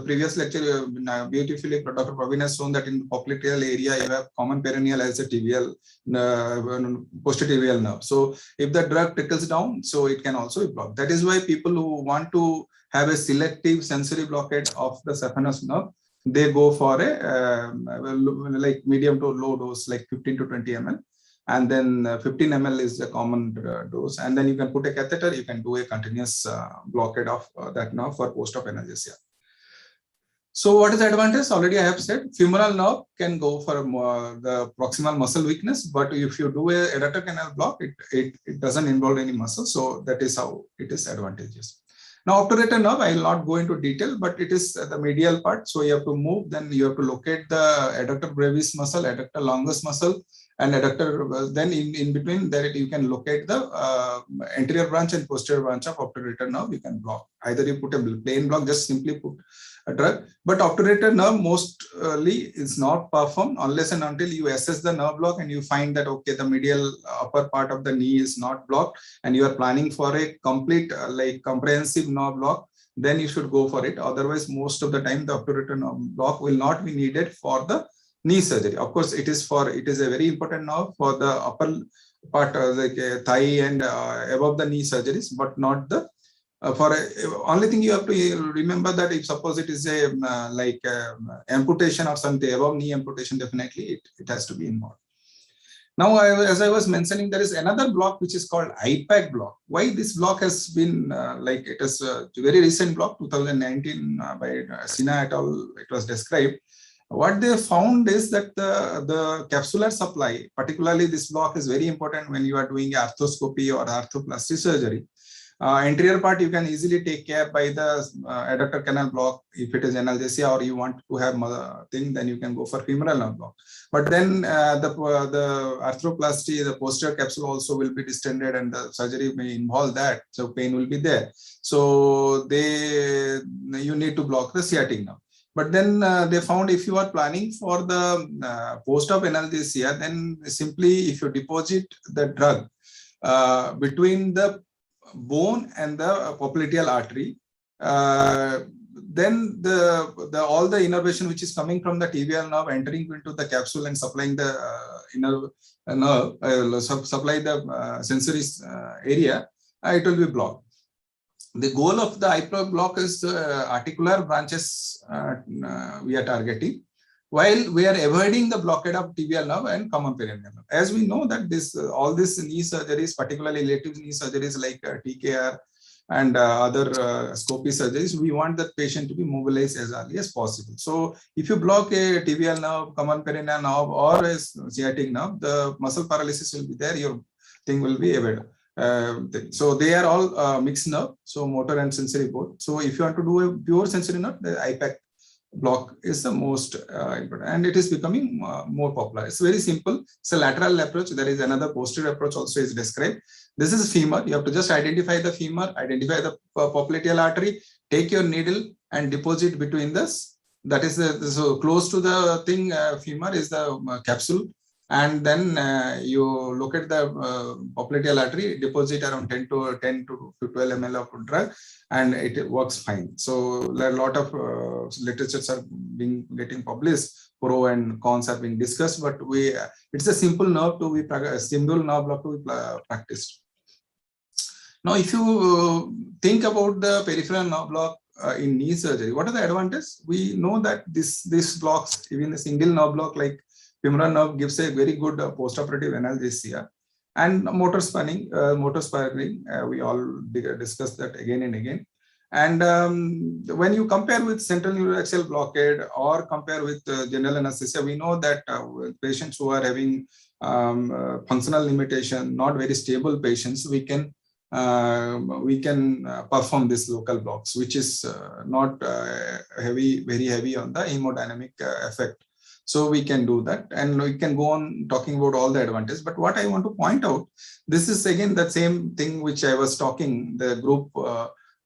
previous lecture, beautifully Dr. Praveen has shown that in the popliteal area, you have common peroneal as a tibial, posterior tibial nerve. So if the drug trickles down, so it can also be blocked. That is why people who want to have a selective sensory blockade of the saphenous nerve, they go for a like medium to low dose, like 15 to 20 ml. And then 15 ml is the common dose. And then you can put a catheter, you can do a continuous blockade of that nerve for post-op analgesia. So what is the advantage? Already I have said, femoral nerve can go for the proximal muscle weakness, but if you do a adductor canal block, it doesn't involve any muscle. So that is how it is advantageous. Now, obturator nerve, I will not go into detail, but it is the medial part. So you have to move, then you have to locate the adductor brevis muscle, adductor longus muscle, and adductor, then in between there you can locate the anterior branch and posterior branch of obturator nerve. You can block. Either you put a plain block, just simply put a drug. But obturator nerve mostly is not performed unless and until you assess the nerve block and you find that, okay, the medial upper part of the knee is not blocked and you are planning for a complete like comprehensive nerve block, then you should go for it. Otherwise, most of the time the obturator nerve block will not be needed for the knee surgery. Of course, it is a very important nerve for the upper part, like thigh and above the knee surgeries, but not the only thing you have to remember that if suppose it is a amputation or something, above knee amputation, definitely it has to be involved. Now, as I was mentioning, there is another block which is called Ipac block. Why this block has been it is a very recent block, 2019 by Sina et al. It was described. What they found is that the capsular supply, particularly this block, is very important when you are doing arthroscopy or arthroplasty surgery. Anterior part you can easily take care by the adductor canal block. If it is analgesia or you want to have thing, then you can go for femoral nerve block. But then the arthroplasty, the posterior capsule also will be distended and the surgery may involve that. So pain will be there. So you need to block the sciatic nerve. But then they found if you are planning for the post-op analgesia, then simply if you deposit the drug between the bone and the popliteal artery, then all the innervation which is coming from the tibial nerve entering into the capsule and supplying the inner nerve, supply the sensory area, it will be blocked. The goal of the Ipac block is articular branches we are targeting, while we are avoiding the blockade of tibial nerve and common peroneal nerve. As we know that all these knee surgeries, particularly elective knee surgeries like TKR and other scopy surgeries, we want the patient to be mobilized as early as possible. So if you block a tibial nerve, common peroneal nerve, or a sciatic nerve, the muscle paralysis will be there, your thing will be avoided. So they are all mixed nerve, so motor and sensory both. So if you want to do a pure sensory nerve, the Ipac block is the most important, and it is becoming more popular. It's very simple. It's a lateral approach. There is another posterior approach also is described. This is femur. You have to just identify the femur, identify the popliteal artery, take your needle and deposit between this. That is so close to the thing. Femur is the capsule, and then you look at the popliteal artery, deposit around 10 to 12 ml of drug, and it works fine. So a lot of literatures are getting published, pro and cons are being discussed, but it's a simple nerve to be simple nerve block to be practiced. Now, if you think about the peripheral nerve block in knee surgery, what are the advantages? We know that this blocks, even a single nerve block like femoral nerve, gives a very good postoperative analgesia. And motor spurring, we all discussed that again and again. And when you compare with central neuroaxial blockade or compare with general anesthesia, we know that patients who are having functional limitation, not very stable patients, we can perform these local blocks, which is not very heavy on the hemodynamic effect. So we can do that, and we can go on talking about all the advantages. But what I want to point out, this is again the same thing which I was talking, the group,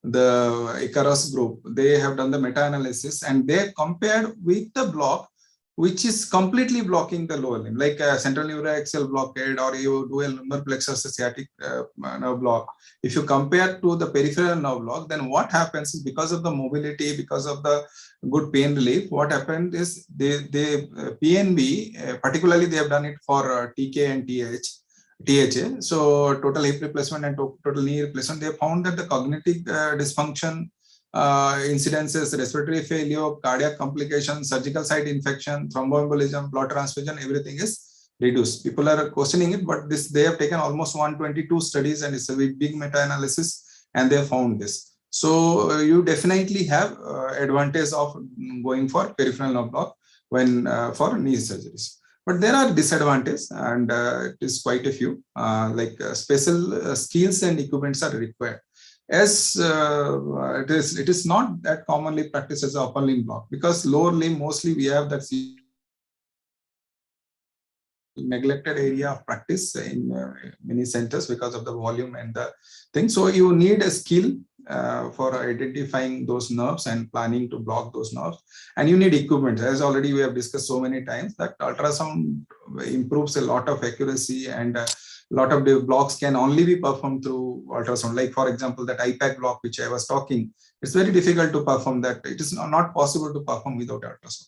the Icarus group, they have done the meta-analysis and they compared with the block which is completely blocking the lower limb, like a central neuroaxial blockade, or you do a lumbar plexus sciatic nerve block. If you compare to the peripheral nerve block, then what happens is, because of the mobility, because of the good pain relief, what happened is PNB, particularly they have done it for TK and THA. So total hip replacement and total knee replacement, they found that the cognitive dysfunction, incidences, respiratory failure, cardiac complications, surgical site infection, thromboembolism, blood transfusion, everything is reduced. People are questioning it, but they have taken almost 122 studies and it's a big meta-analysis, and they found this. So you definitely have advantage of going for peripheral nerve block when for knee surgeries. But there are disadvantages, and it is quite a few, like special skills and equipments are required. As it is not that commonly practiced as an upper limb block, because lower limb mostly we have that neglected area of practice in many centers because of the volume and the thing. So you need a skill for identifying those nerves and planning to block those nerves, and you need equipment. As already we have discussed so many times, that ultrasound improves a lot of accuracy, and a lot of the blocks can only be performed through ultrasound. Like for example, that Ipac block which I was talking, it's very difficult to perform that. It is not possible to perform without ultrasound.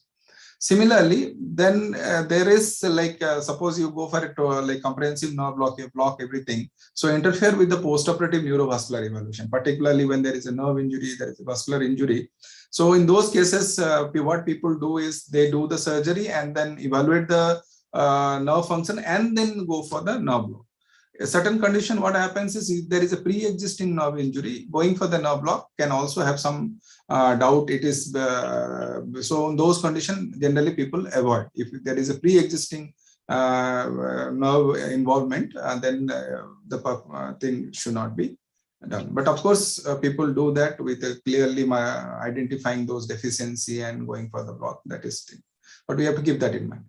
Similarly, then there is like, suppose you go for a like comprehensive nerve block, you block everything. So interfere with the postoperative neurovascular evaluation, particularly when there is a nerve injury, there is a vascular injury. So in those cases, what people do is they do the surgery and then evaluate the nerve function and then go for the nerve block. A certain condition, what happens is, if there is a pre-existing nerve injury, going for the nerve block can also have some doubt. It is so in those conditions, generally people avoid. If there is a pre-existing nerve involvement, then the thing should not be done. But of course, people do that with clearly identifying those deficiency and going for the block. That is thing. But we have to keep that in mind.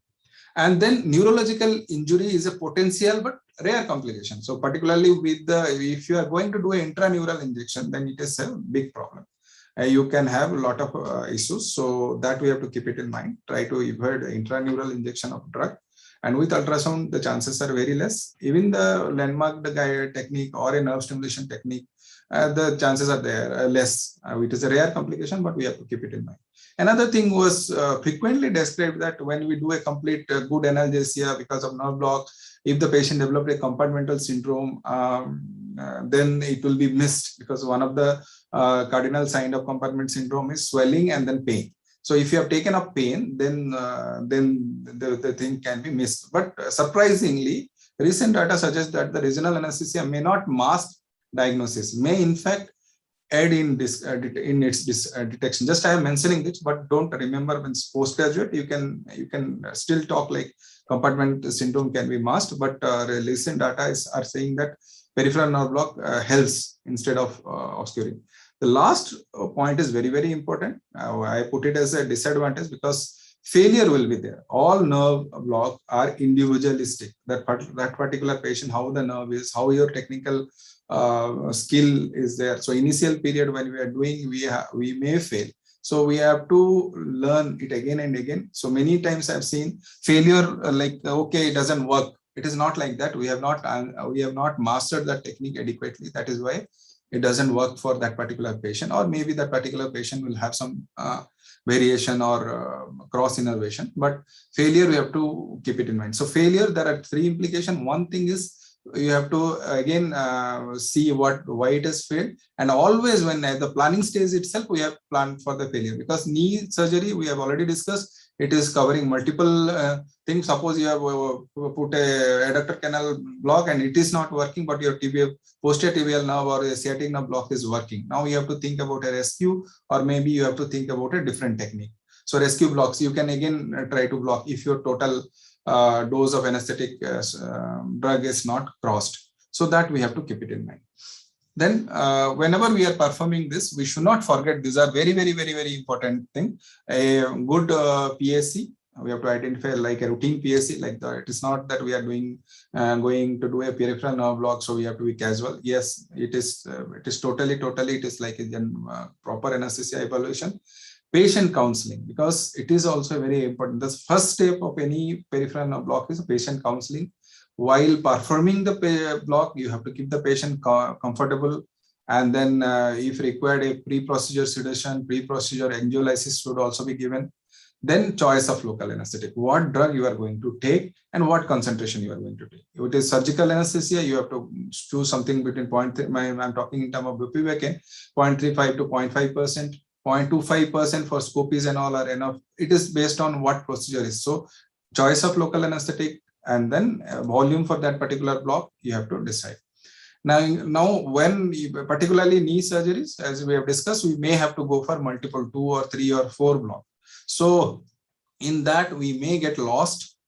And then neurological injury is a potential but rare complication. So particularly with if you are going to do an intraneural injection, then it is a big problem. You can have a lot of issues. So that we have to keep it in mind. Try to avoid intraneural injection of drug. And with ultrasound, the chances are very less. Even the landmark technique or a nerve stimulation technique, the chances are there less. It is a rare complication, but we have to keep it in mind. Another thing was frequently described that when we do a complete good analgesia because of nerve block, if the patient developed a compartmental syndrome, then it will be missed, because one of the cardinal signs of compartment syndrome is swelling and then pain. So if you have taken up pain, then the thing can be missed. But surprisingly, recent data suggests that the regional anesthesia may not mask diagnosis, may in fact aid in its detection. Just I am mentioning this, but don't remember when postgraduate, you can still talk like compartment syndrome can be masked, but recent data are saying that peripheral nerve block helps instead of obscuring. The last point is very, very important. I put it as a disadvantage because failure will be there. All nerve blocks are individualistic. That particular patient, how the nerve is, how your technical skill is there. So initial period when we are doing, we may fail. So we have to learn it again and again. So many times I've seen failure like, okay, it doesn't work. It is not like that. We have not mastered that technique adequately. That is why it doesn't work for that particular patient, or maybe that particular patient will have some variation or cross innervation. But failure, we have to keep it in mind. So failure, there are three implications. One thing is you have to again see why it has failed, and always when at the planning stage itself we have planned for the failure, because knee surgery we have already discussed. It is covering multiple things. Suppose you have put a adductor canal block and it is not working, but your posterior tibial nerve or a sciatic nerve block is working. Now you have to think about a rescue, or maybe you have to think about a different technique. So rescue blocks, you can again try to block if your total dose of anesthetic drug is not crossed. So that we have to keep it in mind. Then whenever we are performing this, we should not forget, these are very, very, very, very important thing. A good PSC, we have to identify like a routine PSC, like that. It is not that we are doing going to do a peripheral nerve block, so we have to be casual. Yes, it is totally, it is like a proper anesthesia evaluation. Patient counseling, because it is also very important. The first step of any peripheral nerve block is patient counseling. While performing the block, you have to keep the patient comfortable, and then if required, a pre-procedure sedation, pre-procedure angiolysis should also be given. Then choice of local anesthetic, what drug you are going to take and what concentration you are going to take. If it is surgical anesthesia, you have to choose something between 0.3, I'm talking in terms of bupivacaine, 0.35 to 0.5%, 0.25% for scopies and all are enough. It is based on what procedure is. So choice of local anesthetic, and then volume for that particular block, you have to decide. Now when particularly knee surgeries, as we have discussed, we may have to go for multiple 2 or 3 or 4 blocks. So in that, we may get lost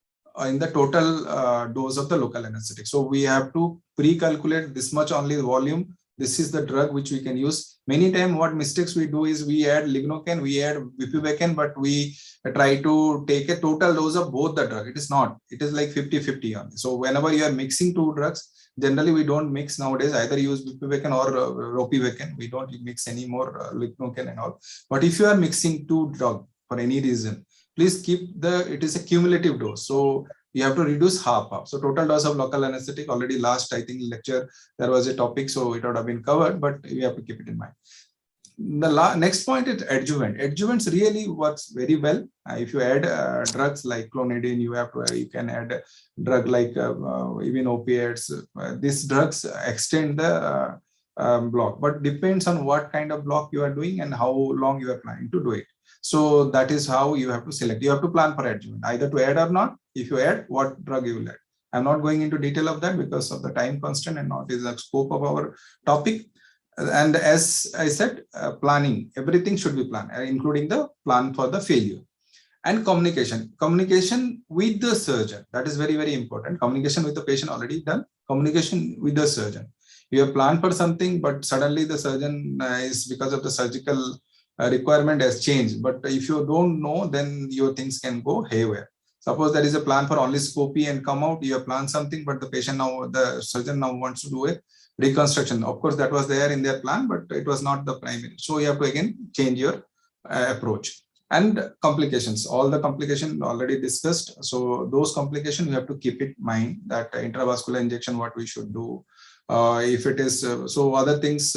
in the total dose of the local anesthetic. So we have to pre-calculate this much only volume. This is the drug which we can use. Many times what mistakes we do is we add lignocaine, we add bupivacaine, but we try to take a total dose of both the drug. It is not. It is like 50-50 only. So whenever you are mixing 2 drugs, generally we don't mix nowadays, either use bupivacaine or ropivacaine. We don't mix any more lignocaine and all. But if you are mixing 2 drugs for any reason, please keep it is a cumulative dose. So you have to reduce half. So total dose of local anesthetic, already last, I think, lecture, there was a topic, so it would have been covered, but we have to keep it in mind. The next point is adjuvant. Adjuvants really works very well. If you add drugs like clonidine, you can add a drug like even opiates. These drugs extend the block, but depends on what kind of block you are doing and how long you are planning to do it. So that is how you have to select. You have to plan for adjuvant, either to add or not. If you add, what drug you will add. I'm not going into detail of that because of the time constraint and not is the scope of our topic. And as I said, planning, everything should be planned, including the plan for the failure. And communication with the surgeon. That is very, very important. Communication with the patient already done. Communication with the surgeon. You have planned for something, but suddenly the surgeon is, because of the surgical requirement, has changed. But if you don't know, then your things can go haywire. Suppose there is a plan for only scopy and come out, you have planned something, but the surgeon now wants to do a reconstruction. Of course, that was there in their plan, but it was not the primary. So you have to again change your approach. And complications, all the complications already discussed. So those complications, you have to keep it in mind, that intravascular injection, what we should do. If it is, so other things,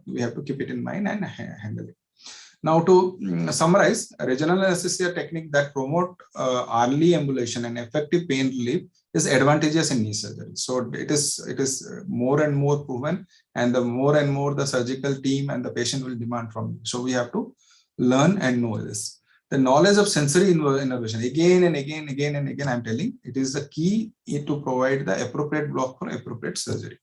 we have to keep it in mind and handle it. Now to summarize, regional anesthesia technique that promote early ambulation and effective pain relief is advantageous in knee surgery. So it is more and more proven, and the more and more the surgical team and the patient will demand from you. So we have to learn and know this. The knowledge of sensory innervation, again and again, I'm telling, it is the key to provide the appropriate block for appropriate surgery.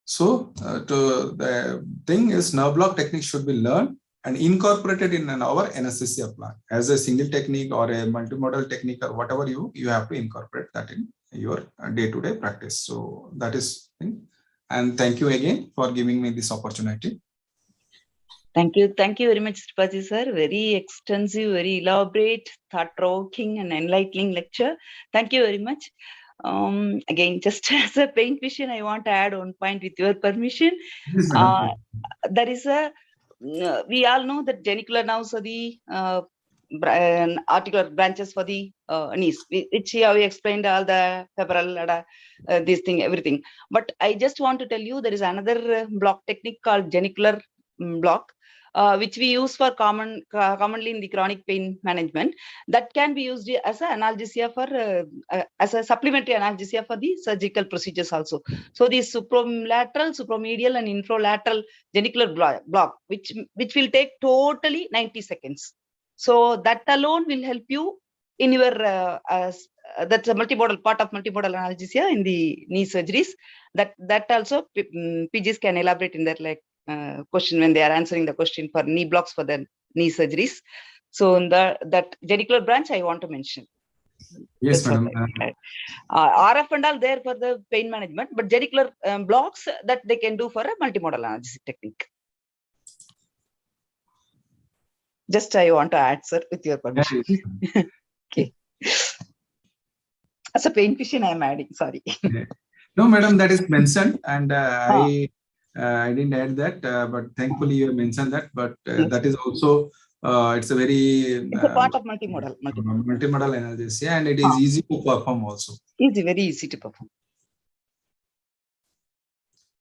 So the thing is, nerve block technique should be learned and incorporated in our anesthesia plan as a single technique or a multimodal technique or whatever you have to incorporate that in your day-to-day practice. So that is thing. And thank you again for giving me this opportunity. Thank you very much, Tripathi sir. Very extensive, very elaborate, thought-provoking, and enlightening lecture. Thank you very much. Again, just as a pain vision, I want to add one point with your permission. Yes, madam. There is we all know that genicular nerves are the articular branches for the knees, which we explained all the femoral, this thing, everything. But I just want to tell you there is another block technique called genicular block, which we use for commonly in the chronic pain management, that can be used as an analgesia for as a supplementary analgesia for the surgical procedures also. So the supralateral, supromedial, and infralateral genicular block, which will take totally 90 seconds. So that alone will help you in your that's a multimodal part of multimodal analgesia in the knee surgeries. That also PGs can elaborate in their question when they are answering the question for knee blocks for the knee surgeries. So in that genicular branch I want to mention. Yes, madam. RF and all there for the pain management, but genicular blocks that they can do for a multimodal analgesic technique. Just I want to add, sir, with your permission. Okay. As a pain vision, I am adding. Sorry. No, madam, that is mentioned, and I didn't add that, but thankfully you have mentioned that. But that is also it's a part of multimodal analgesia, and it is easy to perform also. Very easy to perform.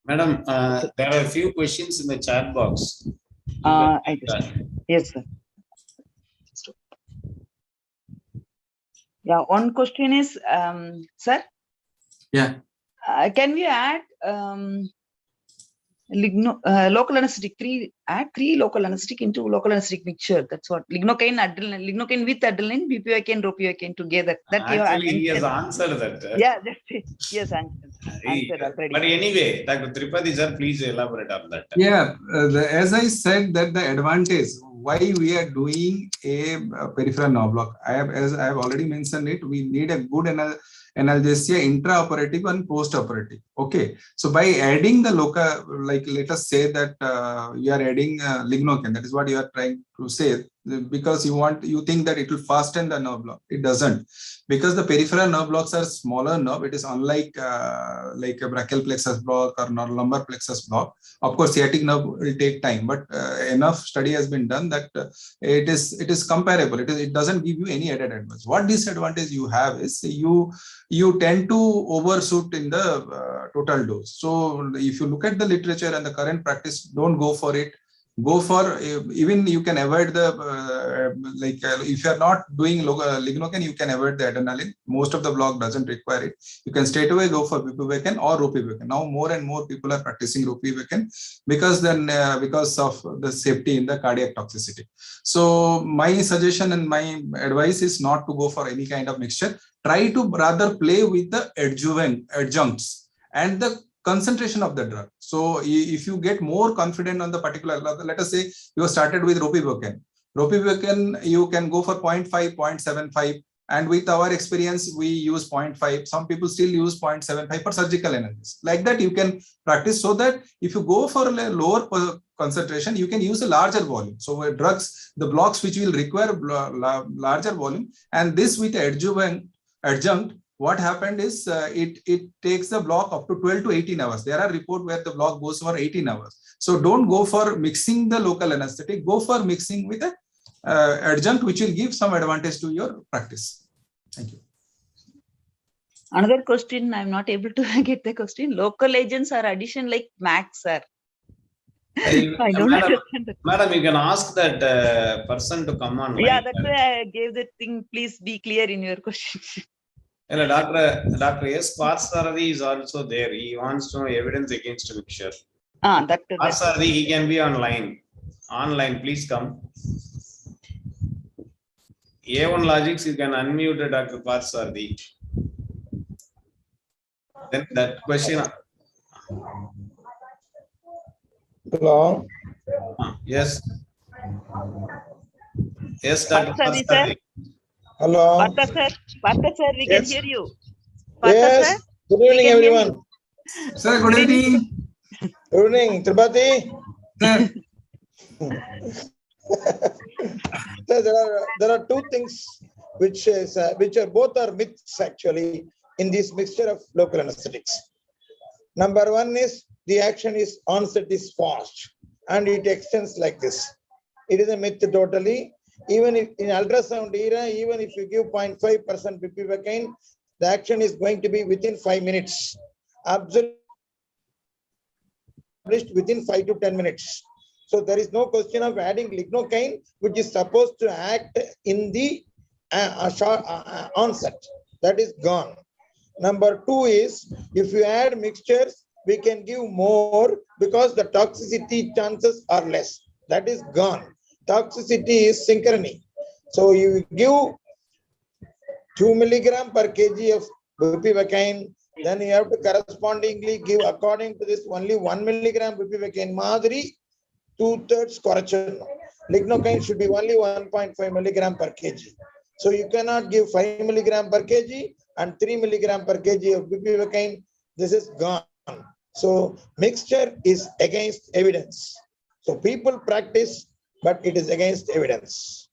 Madam, there are a few questions in the chat box. Yes, sir. Yeah, one question is, sir. Yeah. Can we add local anesthetic, add three local anesthetic into local anesthetic mixture? That's what lignocaine, adrenaline, lignocaine with adrenaline, bupivacaine, ropivacaine together. That actually he has answered that. Yeah, that's it. Yes, answered already. But anyway, Dr. Tripathi sir, please elaborate on that. Yeah, as I said, that the advantage why we are doing a peripheral nerve block. As I have already mentioned it, we need a good analgesia intraoperative and postoperative. Okay, so by adding the local, like let us say that you are adding lignocaine, that is what you are trying to say, because you think that it will fasten the nerve block. It doesn't, because the peripheral nerve blocks are smaller nerve. It is unlike like a brachial plexus block or lumbar plexus block. Of course, sciatic nerve will take time, but enough study has been done that it is comparable. It doesn't give you any added advantage. What disadvantage you have is you tend to overshoot in the total dose. So if you look at the literature and the current practice, don't go for it. Go for even you can avoid the if you are not doing lignocaine, you can avoid the adrenaline. Most of the block doesn't require it. You can straight away go for bupivacaine or ropivacaine. Now more and more people are practicing ropivacaine because of the safety in the cardiac toxicity. So my suggestion and my advice is not to go for any kind of mixture. Try to rather play with the adjuncts and the concentration of the drug. So if you get more confident on the particular, let us say you started with ropivacaine. Ropivacaine, you can go for 0.5, 0.75. And with our experience, we use 0.5. Some people still use 0.75 for surgical analysis. Like that, you can practice so that if you go for a lower concentration, you can use a larger volume. So the blocks which will require larger volume, and this with adjunct, what happened is it takes the block up to 12 to 18 hours. There are reports where the block goes for 18 hours. So don't go for mixing the local anesthetic. Go for mixing with an adjunct, which will give some advantage to your practice. Thank you. Another question, I'm not able to get the question. Local agents are addition like max, sir. I don't understand. Madam, you can ask that person to come on. Yeah, that's why I gave the thing. Please be clear in your question. Dr. S. Parasacral is also there. He wants to know evidence against mixture. Parasacral, he can be online. Online, please come. A1 Logics, you can unmute Dr. Parasacral. Then that question. Hello. Yes. Yes, Dr. Parasacral. Hello. Partha sir, we can hear you. Yes. Sir? Good evening, everyone. Sir, good evening. Good evening, Tripathi. Sir. So there are two things which are both are myths actually in this mixture of local anesthetics. Number one is the action is onset is fast and it extends like this. It is a myth totally. Even if in ultrasound era, even if you give 0.5% bupivacaine, the action is going to be within 5 minutes. Absolutely within 5 to 10 minutes. So there is no question of adding lignocaine, which is supposed to act in the onset. That is gone. Number two is, if you add mixtures, we can give more because the toxicity chances are less. That is gone. Toxicity is synchrony. So you give 2 milligram per kg of bupivacaine, then you have to correspondingly give according to this only 1 milligram bupivacaine madri, 2/3 correction. Lignocaine should be only 1.5 milligram per kg. So you cannot give 5 milligram per kg and 3 milligram per kg of bupivacaine. This is gone. So mixture is against evidence. So people practice, but it is against evidence.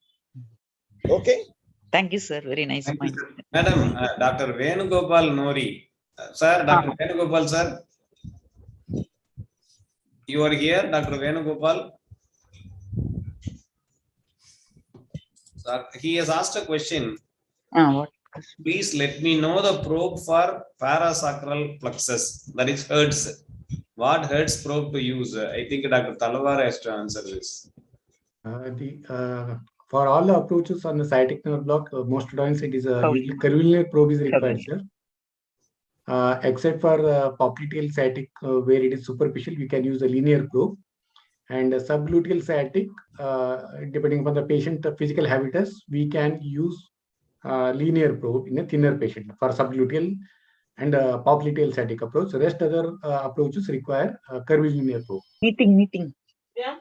Okay. Thank you, sir. Very nice Thank point. you, sir. Madam, Dr. Venugopal Nori. Sir, Dr. Venugopal, sir. You are here, Dr. Venugopal. Sir, he has asked a question. What? Please let me know the probe for parasacral plexus. That is Hertz. What Hertz probe to use? I think Dr. Talwar has to answer this. For all the approaches on the sciatic nerve block, most times it is a curvilinear probe is required, sir. Except for popliteal sciatic, where it is superficial, we can use a linear probe. And subgluteal sciatic, depending upon the patient physical habitus, we can use linear probe in a thinner patient for subgluteal and popliteal sciatic approach. The rest other approaches require curvilinear probe. Meeting. Yeah.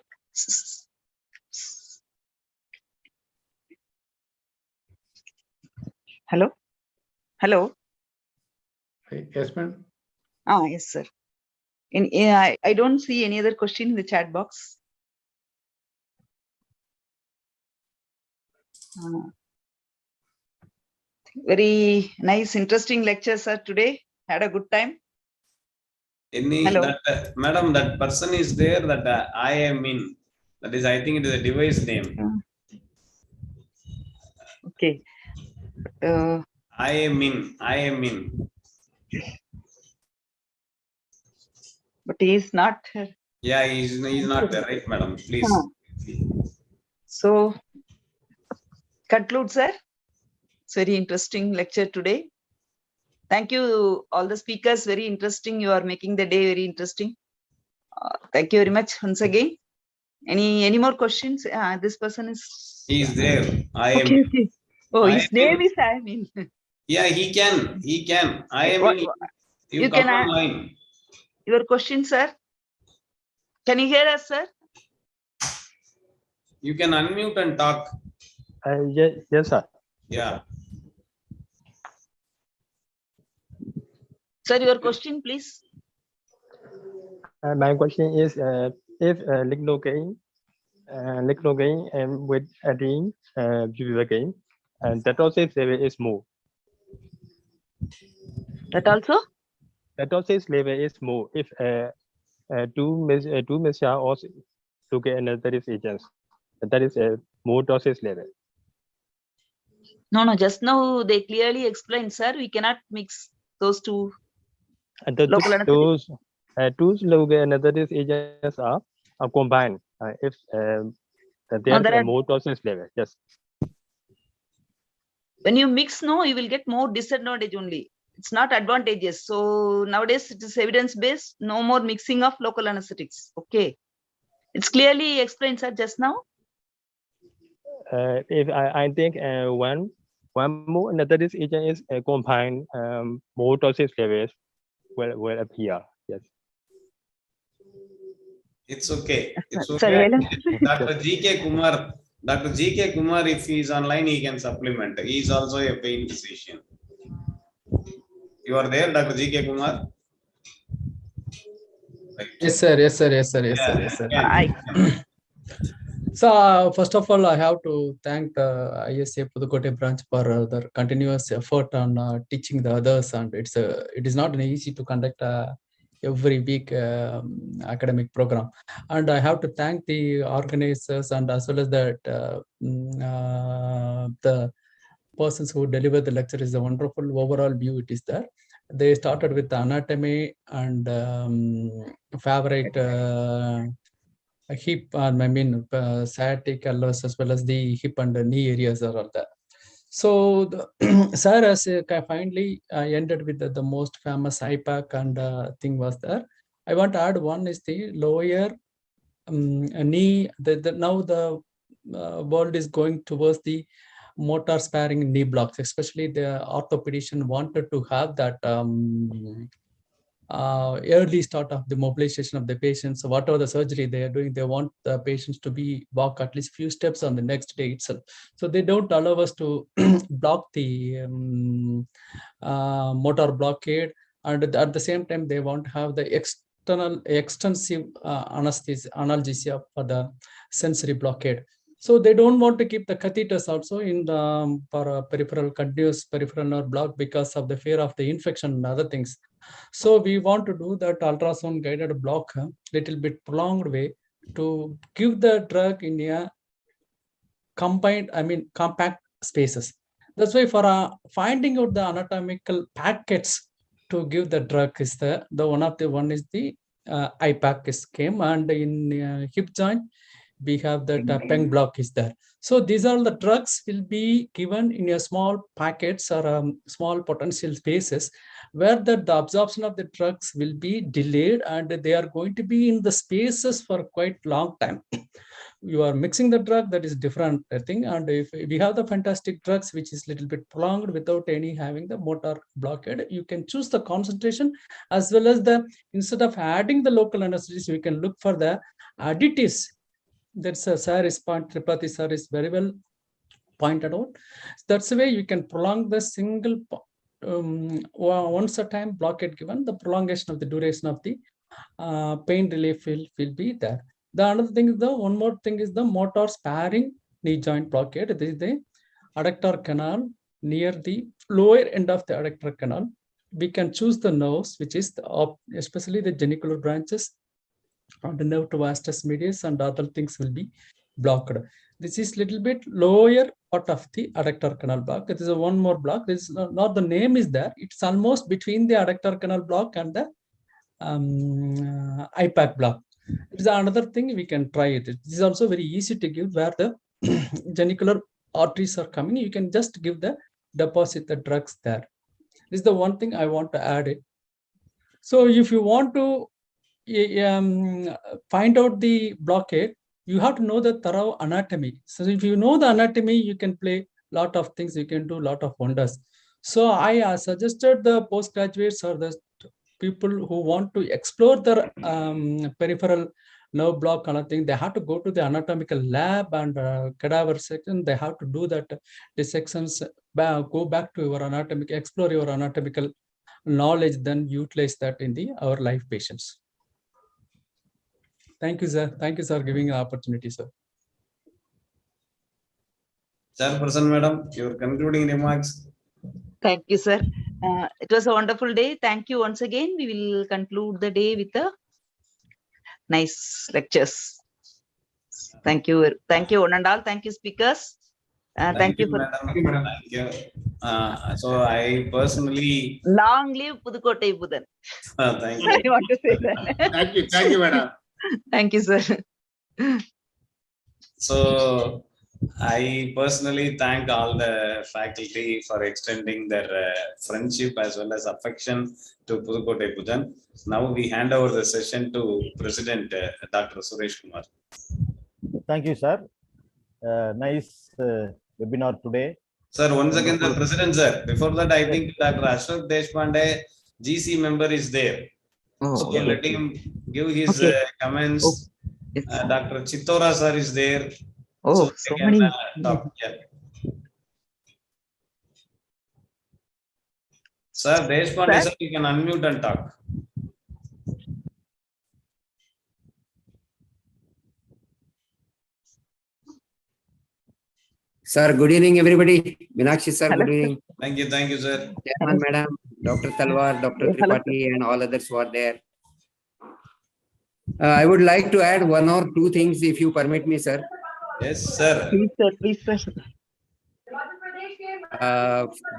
Hello. Yes, ma'am. Yes, sir. I don't see any other question in the chat box. Very nice, interesting lecture, sir. Today had a good time. Madam, that person is there that I am in. That is, I think it is a device name. Okay. I am in. But he is not. Yeah, he's not there, right, madam? Please. So, conclude, sir. It's very interesting lecture today. Thank you, all the speakers. Very interesting. You are making the day very interesting. Thank you very much once again. Any more questions? This person is. He is there. I am. Okay. Oh, his name is I mean. Yeah, he can. I am in. You come online. Your question, sir. Can you hear us, sir? You can unmute and talk. Yes, sir. Yeah. Sir, your question, please. My question is, if lignocaine and with adding bupivacaine, and that also level is more. That also? That also level is more. If two measure also to get another agents, that is a more dosage level. No. Just now they clearly explained, sir. We cannot mix those two. And those local anesthetic agents are combined. If there are more dosage level, yes. When you mix, no, you will get more disadvantage only. It's not advantageous. So nowadays it is evidence-based. No more mixing of local anesthetics. Okay. It's clearly explained, sir, just now. If I think one more anesthetic agent is combined, more dosage levels will appear. Yes. It's okay. It's okay. Sorry, Dr. G.K. Kumar, if he is online, he can supplement. He is also a pain physician. You are there, Dr. G.K. Kumar? Right. Yes, sir. Yeah, So first of all, I have to thank the ISA Pudukkottai branch for their continuous effort on teaching the others, and it is not easy to conduct every week academic program. And I have to thank the organizers and as well as that the persons who deliver the lecture. Is a wonderful overall view. It is there. They started with the anatomy and favorite. Hip, I mean, sciatic as well as the hip and the knee areas are all there. So, the sir has finally ended with the most famous Ipac and thing was there. I want to add one is the lower knee. Now the world is going towards the motor sparing knee blocks, especially the orthopedician wanted to have that early start of the mobilization of the patients. So whatever the surgery they are doing, they want the patients to be walk at least few steps on the next day itself. So they don't allow us to block the motor blockade, and at the same time they want to have the extensive analgesia for the sensory blockade. So they don't want to keep the catheters also in the for continuous peripheral nerve block because of the fear of the infection and other things. So we want to do that ultrasound guided block a little bit prolonged way to give the drug in a combined, compact spaces. That's why for finding out the anatomical packets to give the drug is the one is the Ipac came, and in hip joint we have the Peng block is there. So these are the drugs will be given in a small packets or small potential spaces where the absorption of the drugs will be delayed, and they are going to be in the spaces for quite long time. You are mixing the drug, that is different thing. And if we have the fantastic drugs which is little bit prolonged without any having the motor blockade, you can choose the concentration as well as the instead of adding the local anesthetics, you can look for the additives. That's a sir is point, Tripathi sir is very well pointed out. That's the way you can prolong the single once a time blockade given, the prolongation of the duration of the pain relief will be there. The another thing is one more thing is the motor sparing knee joint blockade. This is the adductor canal near the lower end of the adductor canal. We can choose the nerves, which is especially the genicular branches, and the nerve to vastus medius and other things will be blocked. This is little bit lower part of the adductor canal block. It is one more block. This is not the name is there. It's almost between the adductor canal block and the Ipac block. It is another thing we can try it. It is also very easy to give where the genicular arteries are coming. You can just give the deposit the drugs there. This is the one thing I want to add it. So if you want to find out the blockade, you have to know the thorough anatomy. So if you know the anatomy, you can play a lot of things. You can do a lot of wonders. So I suggested the postgraduates or the people who want to explore the peripheral nerve block kind of thing, they have to go to the anatomical lab and cadaver section. They have to do that dissections, go back to your anatomic, explore your anatomical knowledge, then utilize that in our life patients. Thank you, sir. Thank you, sir, giving an opportunity, sir. Chairperson, Madam, your concluding remarks. Thank you, sir. It was a wonderful day. Thank you once again. We will conclude the day with a nice lectures. Thank you. Thank you, one and all. Thank you, speakers. Thank you, Madam. Thank you. So I personally long live Pudukkottai Budan. Thank you. I want to say that. Thank you, madam. Thank you, sir. So I personally thank all the faculty for extending their friendship as well as affection to Pudukkottai Budan. Now we hand over the session to President Dr. Suresh Kumar. Thank you, sir. Nice webinar today. Sir, once again, the President, sir. Before that, I think Dr. Ashok Deshpande, GC member, is there. So let him give his comments. Dr. Chittora, sir, is there. Oh, so many. Talk. Yeah. Sir, Deshpande, sir, you can unmute and talk. Sir, good evening, everybody. Meenakshi, sir, Hello, good evening. Thank you, sir. Chairman, madam, Dr. Talwar, Dr. Tripathi, and all others who are there. I would like to add one or two things, if you permit me, sir. Yes, sir. Please, sir. Please, sir.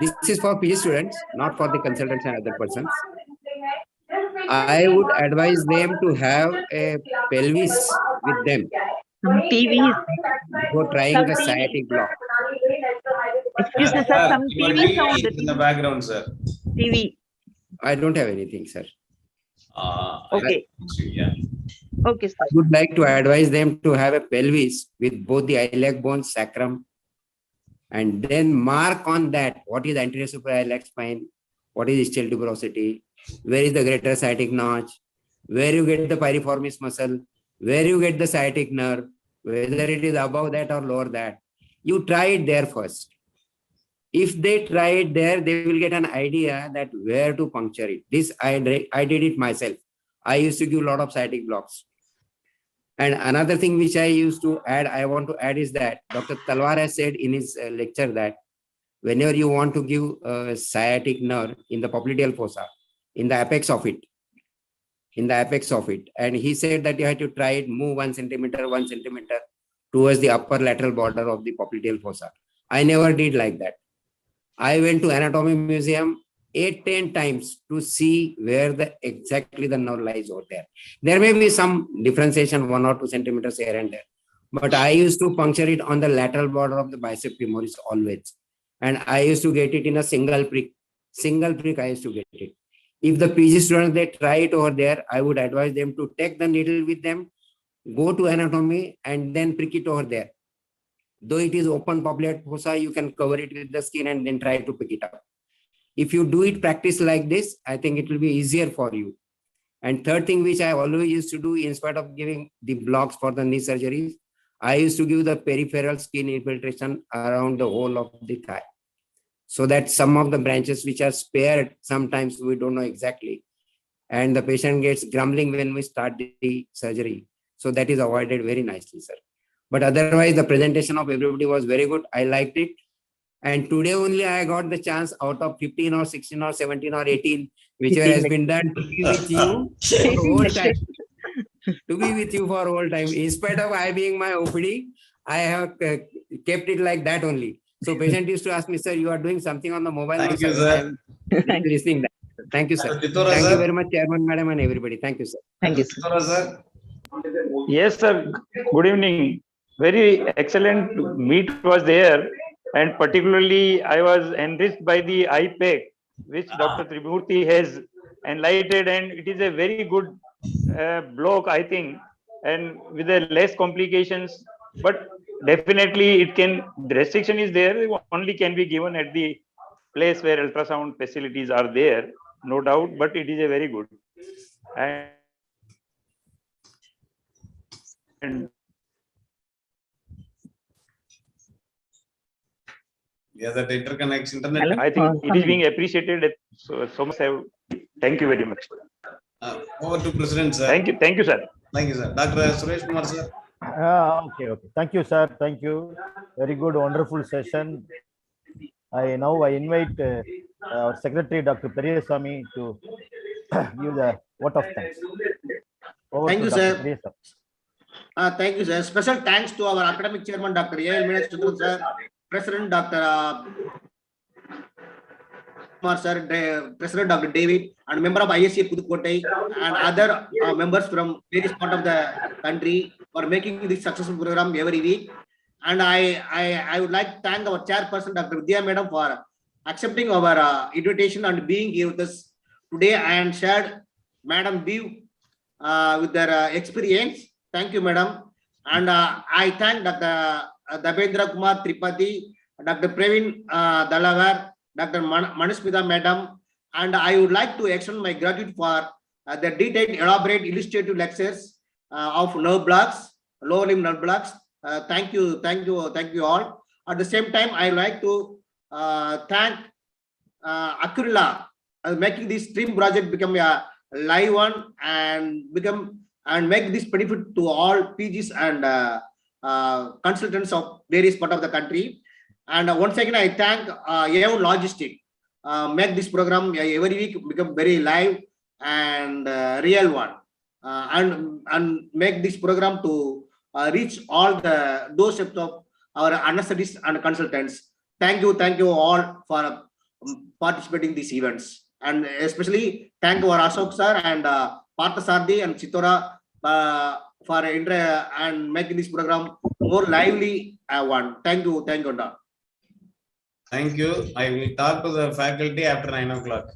This is for PG students, not for the consultants and other persons. I would advise them to have a pelvis with them Some TV. before trying the sciatic block. Excuse me, sir. Some Your TV sound. in the background, sir. TV. I don't have anything, sir. Okay. Yeah. Okay, sir. I would like to advise them to have a pelvis with both the iliac bones, sacrum, and then mark on that what is anterior suprailiac spine, what is ischial tuberosity, where is the greater sciatic notch, where you get the piriformis muscle, where you get the sciatic nerve, whether it is above that or lower that. You try it there first. If they try it there, they will get an idea that where to puncture it. This I did it myself. I used to give a lot of sciatic blocks. And another thing which I want to add is that Dr. Talwar has said in his lecture that whenever you want to give a sciatic nerve in the popliteal fossa, in the apex of it, and he said that you have to try it, move 1 centimeter towards the upper lateral border of the popliteal fossa. I never did like that. I went to anatomy museum 8-10 times to see where exactly the nerve lies over there. There may be some differentiation, 1 or 2 centimeters here and there, but I used to puncture it on the lateral border of the bicep femoris always. And I used to get it in a single prick I used to get it. If the PG students, they try it over there, I would advise them to take the needle with them, go to anatomy and then prick it over there. Though it is open popliteal fossa, you can cover it with the skin and then try to pick it up. If you do it practice like this, I think it will be easier for you. And third thing, which I always used to do, in spite of giving the blocks for the knee surgeries, I used to give the peripheral skin infiltration around the whole of the thigh. So that some of the branches which are spared, sometimes we don't know exactly. And the patient gets grumbling when we start the surgery. So that is avoided very nicely, sir. But otherwise, the presentation of everybody was very good. I liked it. And today only I got the chance out of 15 or 16 or 17 or 18, whichever has been done, to be with you for the whole time. To be with you for the whole time. In spite of I being my OPD, I have kept it like that only. So patient used to ask me, sir, you are doing something on the mobile. Thank you, sir. I'm listening. Thank you, sir. Thank you very much, Chairman, Madam, and everybody. Thank you, sir. Thank you, sir. Yes, sir. Good evening. Very excellent meet was there. And particularly, I was enriched by the Ipac, which Dr. Tribhurti has enlightened, and it is a very good block, I think, and with a less complications. But definitely, the restriction is there. Only can be given at the place where ultrasound facilities are there, no doubt. But it is a very good. And yeah, that interconnects internet. I think it is being appreciated so much. Thank you very much. Over to President, sir. Thank you, sir. Thank you, sir. Dr. Suresh Kumar, sir. Okay. Thank you, sir. Thank you. Very good, wonderful session. I invite our Secretary, Dr. Periyasamy, to give the vote of thanks. Thank you, sir. Thank you, sir. Special thanks to our academic chairman, Dr. A.L. Meena Chandran, sir. President Dr. Kumar sir, President Dr. David, and member of SA Pudukkottai, and other members from various part of the country for making this successful program every week. And I would like to thank our chairperson, Dr. Vidya Madam, for accepting our invitation and being here with us today and shared Madam view with their experience. Thank you, Madam. And I thank Dr. Dabendra Kumar Tripathi, Dr. Praveen Talbot, Dr. Manusmita Madam, and I would like to extend my gratitude for the detailed, elaborate, illustrative lectures of nerve blocks, lower limb nerve blocks. Thank you all. At the same time, I like to thank Akurila making this stream project become a live one and make this benefit to all PGs and consultants of various part of the country. And once again, I thank AO Logistic. Make this program every week become very live and real one, and make this program to reach all the doorsteps of our anesthetists and consultants. Thank you all for participating in these events, and especially thank our Ashok sir and Parthasarthi and Chitora for and making this program more lively one. Thank you, Don. Thank you. I will talk to the faculty after 9 o'clock.